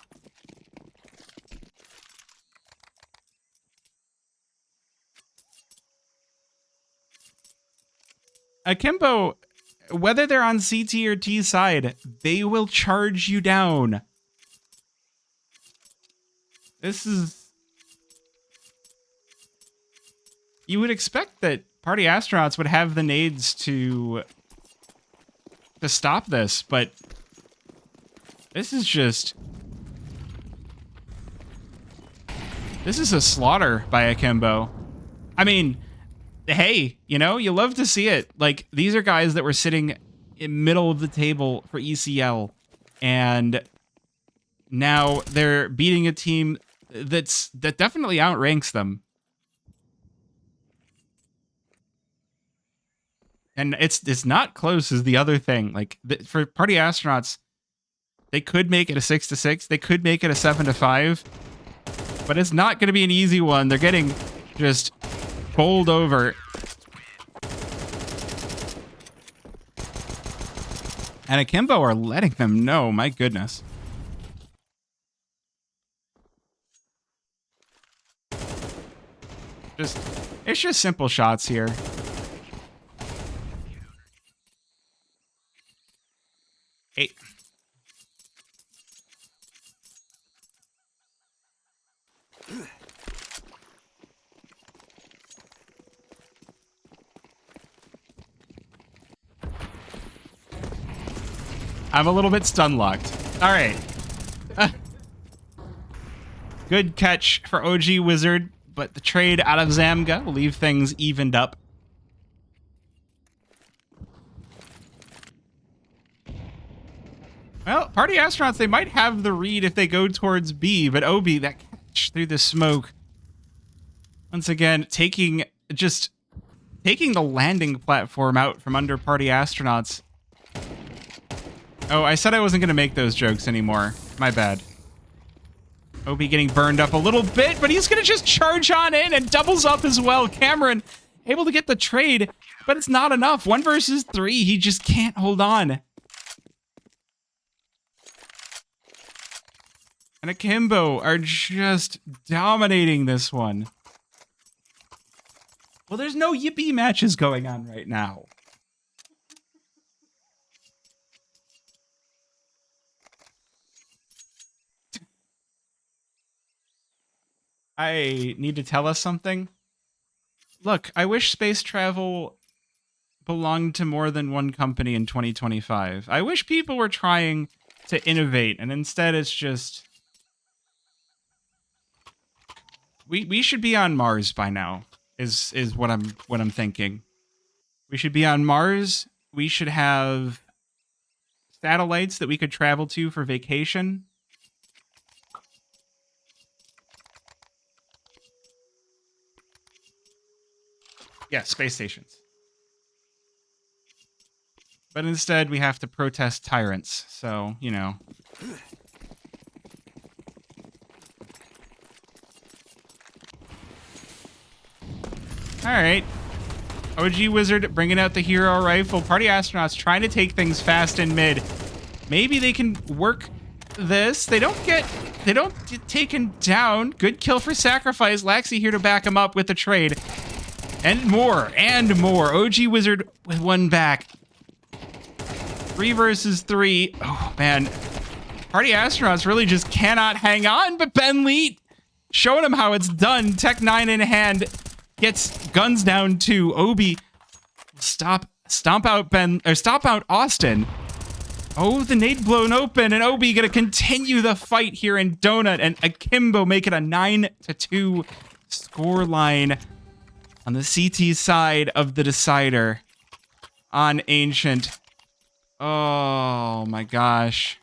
Akimbo, whether they're on CT or T side, they will charge you down. This is... You would expect that Party Astronauts would have the nades to stop this, but this is just... This is a slaughter by Akimbo. I mean... Hey, you know, you love to see it. Like, these are guys that were sitting in middle of the table for ECL, and now they're beating a team that definitely outranks them. And it's not close is the other thing. Like, for Party Astronauts, they could make it a 6-6. They could make it a 7-5. But it's not going to be an easy one. They're getting just... bowled over. And Akimbo are letting them know, my goodness. It's just simple shots here. Hey. I'm a little bit stun locked. All right. Good catch for OG Wizard, but the trade out of Zamga will leave things evened up. Well, Party Astronauts, they might have the read if they go towards B, but Obi, that catch through the smoke. Once again, taking the landing platform out from under Party Astronauts. Oh, I said I wasn't going to make those jokes anymore. My bad. Obi getting burned up a little bit, but he's going to just charge on in and doubles up as well. Cameron able to get the trade, but it's not enough. 1 versus 3. He just can't hold on. and Akimbo are just dominating this one. Well, there's no yippee matches going on right now. I need to tell us something. Look, I wish space travel belonged to more than one company in 2025. I wish people were trying to innovate, and instead it's just... We should be on Mars by now, is what I'm thinking. We should be on Mars. We should have satellites that we could travel to for vacation. Yeah, space stations. But instead, we have to protest tyrants, so, you know. Alright. OG Wizard bringing out the hero rifle. Party Astronauts trying to take things fast in mid. Maybe they can work this. They don't get taken down. Good kill for Sacrifice. Laxi here to back him up with the trade. And more, and more. OG Wizard with one back. 3 versus 3. Oh, man. Party Astronauts really just cannot hang on, but Ben Leet showing him how it's done. Tech 9 in hand. Gets guns down to Obi. Stomp out Austin. Oh, the nade blown open, and Obi gonna continue the fight here in Donut, and Akimbo make it a 9-2 score line on the CT side of the decider on Ancient. Oh my gosh.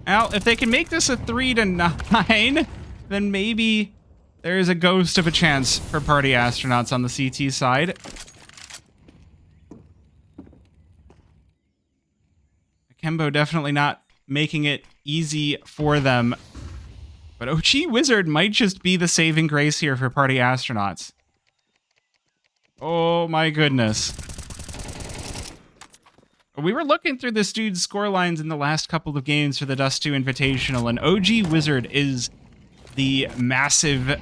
Well, if they can make this a 3-9, then maybe there's a ghost of a chance for Party Astronauts on the CT side. Akimbo definitely not making it easy for them. But OG Wizard might just be the saving grace here for Party Astronauts. Oh my goodness. We were looking through this dude's score lines in the last couple of games for the Dust 2 Invitational, and OG Wizard is the massive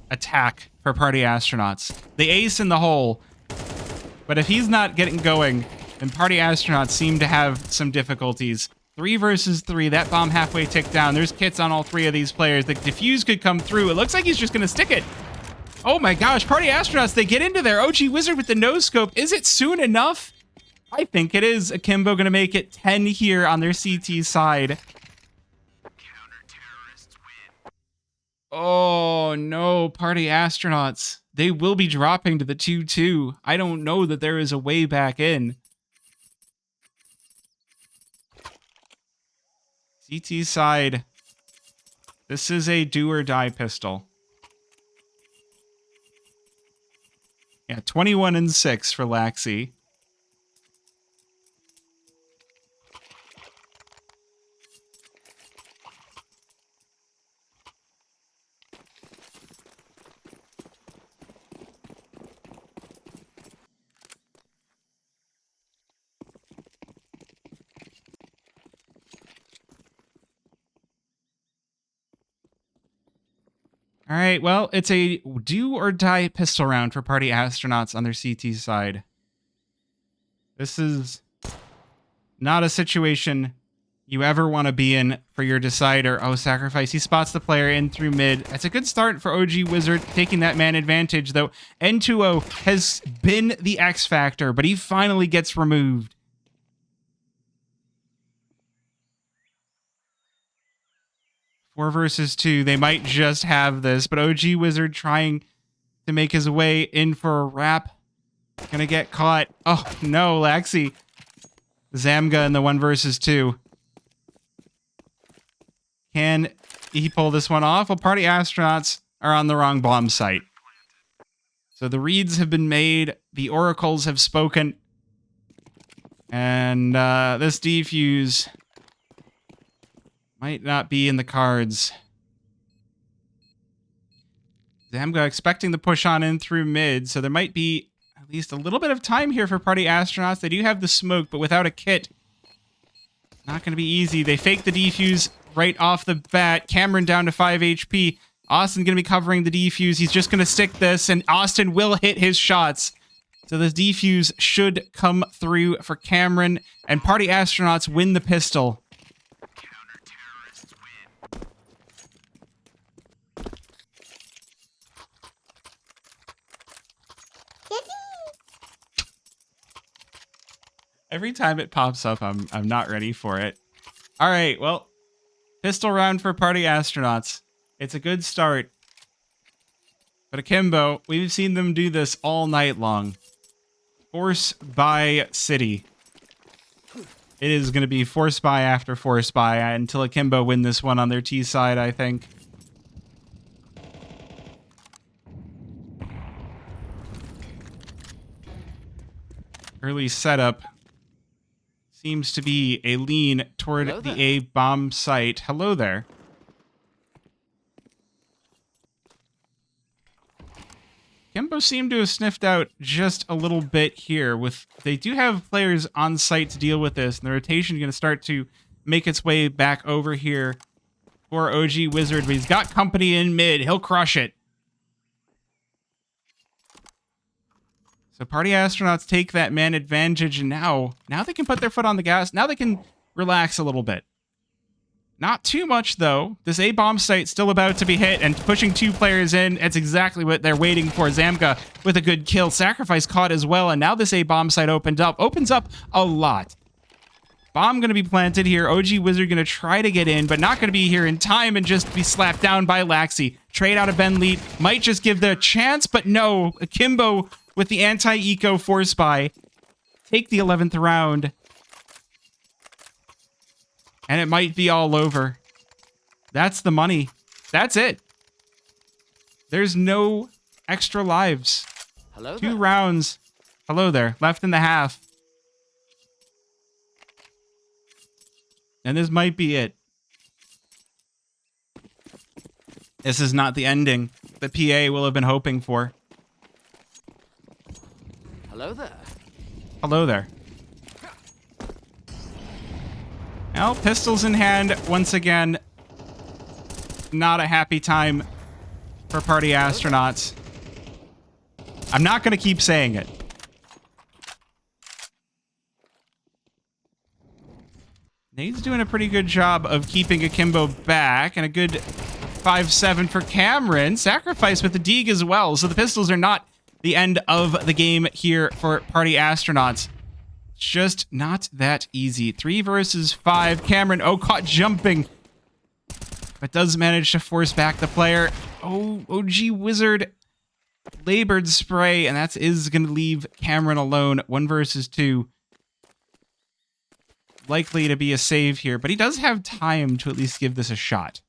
attack for Party Astronauts. The ace in the hole. But if he's not getting going, then Party Astronauts seem to have some difficulties. 3 versus 3, that bomb halfway ticked down. There's kits on all 3 of these players. The defuse could come through. It looks like he's just going to stick it. Oh my gosh, Party Astronauts, they get into there. OG Wizard with the no-scope. Is it soon enough? I think it is. Akimbo going to make it 10 here on their CT side. Oh no, Party Astronauts. They will be dropping to the 2-2. I don't know that there is a way back in. CT side. This is a do or die pistol. Yeah, 21-6 for Laxi. All right, well, it's a do or die pistol round for Party Astronauts on their CT side. This is not a situation you ever want to be in for your decider. Oh, Sacrifice. He spots the player in through mid. That's a good start for OG Wizard, taking that man advantage, though. N2O has been the X factor, but he finally gets removed. Four versus 2. They might just have this, but OG Wizard trying to make his way in for a wrap. Gonna get caught. Oh, no, Laxi. Zamga in the 1 versus 2. Can he pull this one off? Well, Party Astronauts are on the wrong bomb site. So the reads have been made. The oracles have spoken. And this defuse might not be in the cards. Zamga expecting the push on in through mid, so there might be at least a little bit of time here for Party Astronauts. They do have the smoke, but without a kit, not going to be easy. They fake the defuse right off the bat. Cameron down to 5 HP. Austin going to be covering the defuse. He's just going to stick this, and Austin will hit his shots. So this defuse should come through for Cameron, and Party Astronauts win the pistol. Every time it pops up, I'm not ready for it. All right, well, pistol round for Party Astronauts. It's a good start. But Akimbo, we've seen them do this all night long. Force by city. It is going to be force buy after force buy until Akimbo win this one on their T side, I think. Early setup seems to be a lean toward the A bomb site. Hello there. Akimbo seemed to have sniffed out just a little bit here. They do have players on site to deal with this, and the rotation is going to start to make its way back over here for OG Wizard, but he's got company in mid. He'll crush it. So Party Astronauts take that man advantage, and now they can put their foot on the gas. Now they can relax a little bit. Not too much, though. This A-bomb site's still about to be hit, and pushing 2 players in, it's exactly what they're waiting for. Zamka with a good kill. Sacrifice caught as well, and now this A-bomb site opens up a lot. Bomb going to be planted here. OG Wizard going to try to get in, but not going to be here in time and just be slapped down by Laxi. Trade out of Ben Leet. Might just give the chance, but no. Akimbo with the anti-eco force buy. Take the 11th round. And it might be all over. That's the money. That's it. There's no extra lives. Hello 2 there. rounds. Hello there. Left in the half. And this might be it. This is not the ending the PA will have been hoping for. Hello there. Hello there. Well, pistols in hand once again. Not a happy time for Party Astronauts. I'm not going to keep saying it. Nade's doing a pretty good job of keeping Akimbo back, and a good 5-7 for Cameron. Sacrifice with the Deeg as well, so the pistols are not the end of the game here for Party Astronauts. It's just not that easy. 3 versus 5. Cameron, caught jumping, but does manage to force back the player. Oh, OG Wizard labored spray, and that is going to leave Cameron alone. 1 versus 2. Likely to be a save here, but he does have time to at least give this a shot.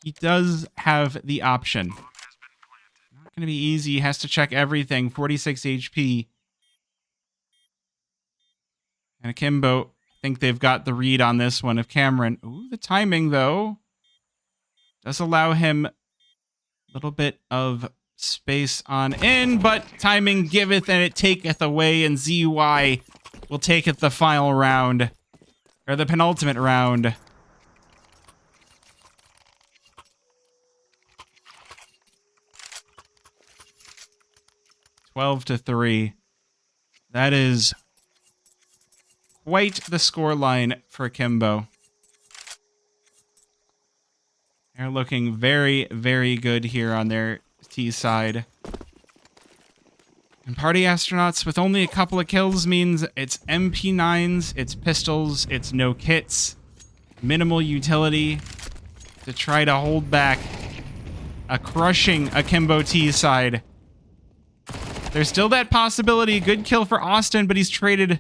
He does have the option. Not going to be easy. He has to check everything. 46 HP. And Akimbo, I think they've got the read on this one of Cameron. Ooh, the timing, though, does allow him a little bit of space on in, but timing giveth and it taketh away, and ZY will take it the final round, or the penultimate round. (12-3). That is quite the scoreline for Akimbo. They're looking very, very good here on their T side. And Party Astronauts with only a couple of kills means it's MP9s, it's pistols, it's no kits, minimal utility to try to hold back a crushing Akimbo T side. There's still that possibility. Good kill for Austin, but he's traded.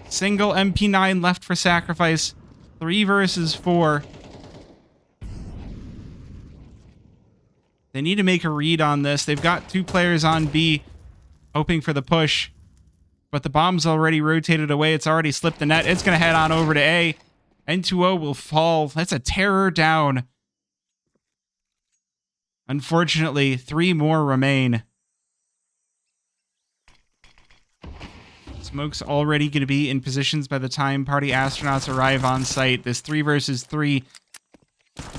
Single MP9 left for sacrifice. 3 versus 4. They need to make a read on this. They've got 2 players on B, hoping for the push. But the bomb's already rotated away. It's already slipped the net. It's going to head on over to A. N2O will fall. That's a terror down. Unfortunately, 3 more remain. Smoke's already going to be in positions by the time party astronauts arrive on site. This 3 versus 3,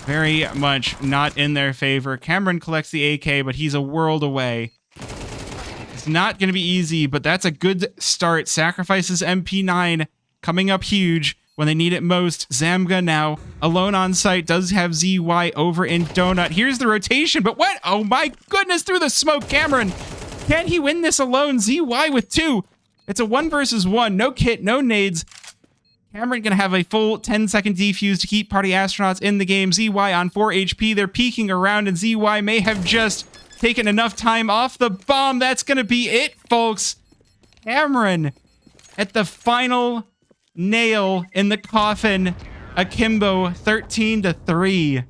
very much not in their favor. Cameron collects the AK, but he's a world away. It's not going to be easy, but that's a good start. Sacrifices MP9 coming up huge when they need it most. Zamga now alone on site, does have ZY over in Donut. Here's the rotation, but what? Oh my goodness, through the smoke, Cameron. Can he win this alone? ZY with 2. It's a 1 versus 1. No kit, no nades. Cameron gonna have a full 10-second defuse to keep party astronauts in the game. ZY on 4 HP. They're peeking around, and ZY may have just taken enough time off the bomb. That's gonna be it, folks. Cameron at the final nail in the coffin. Akimbo 13-3.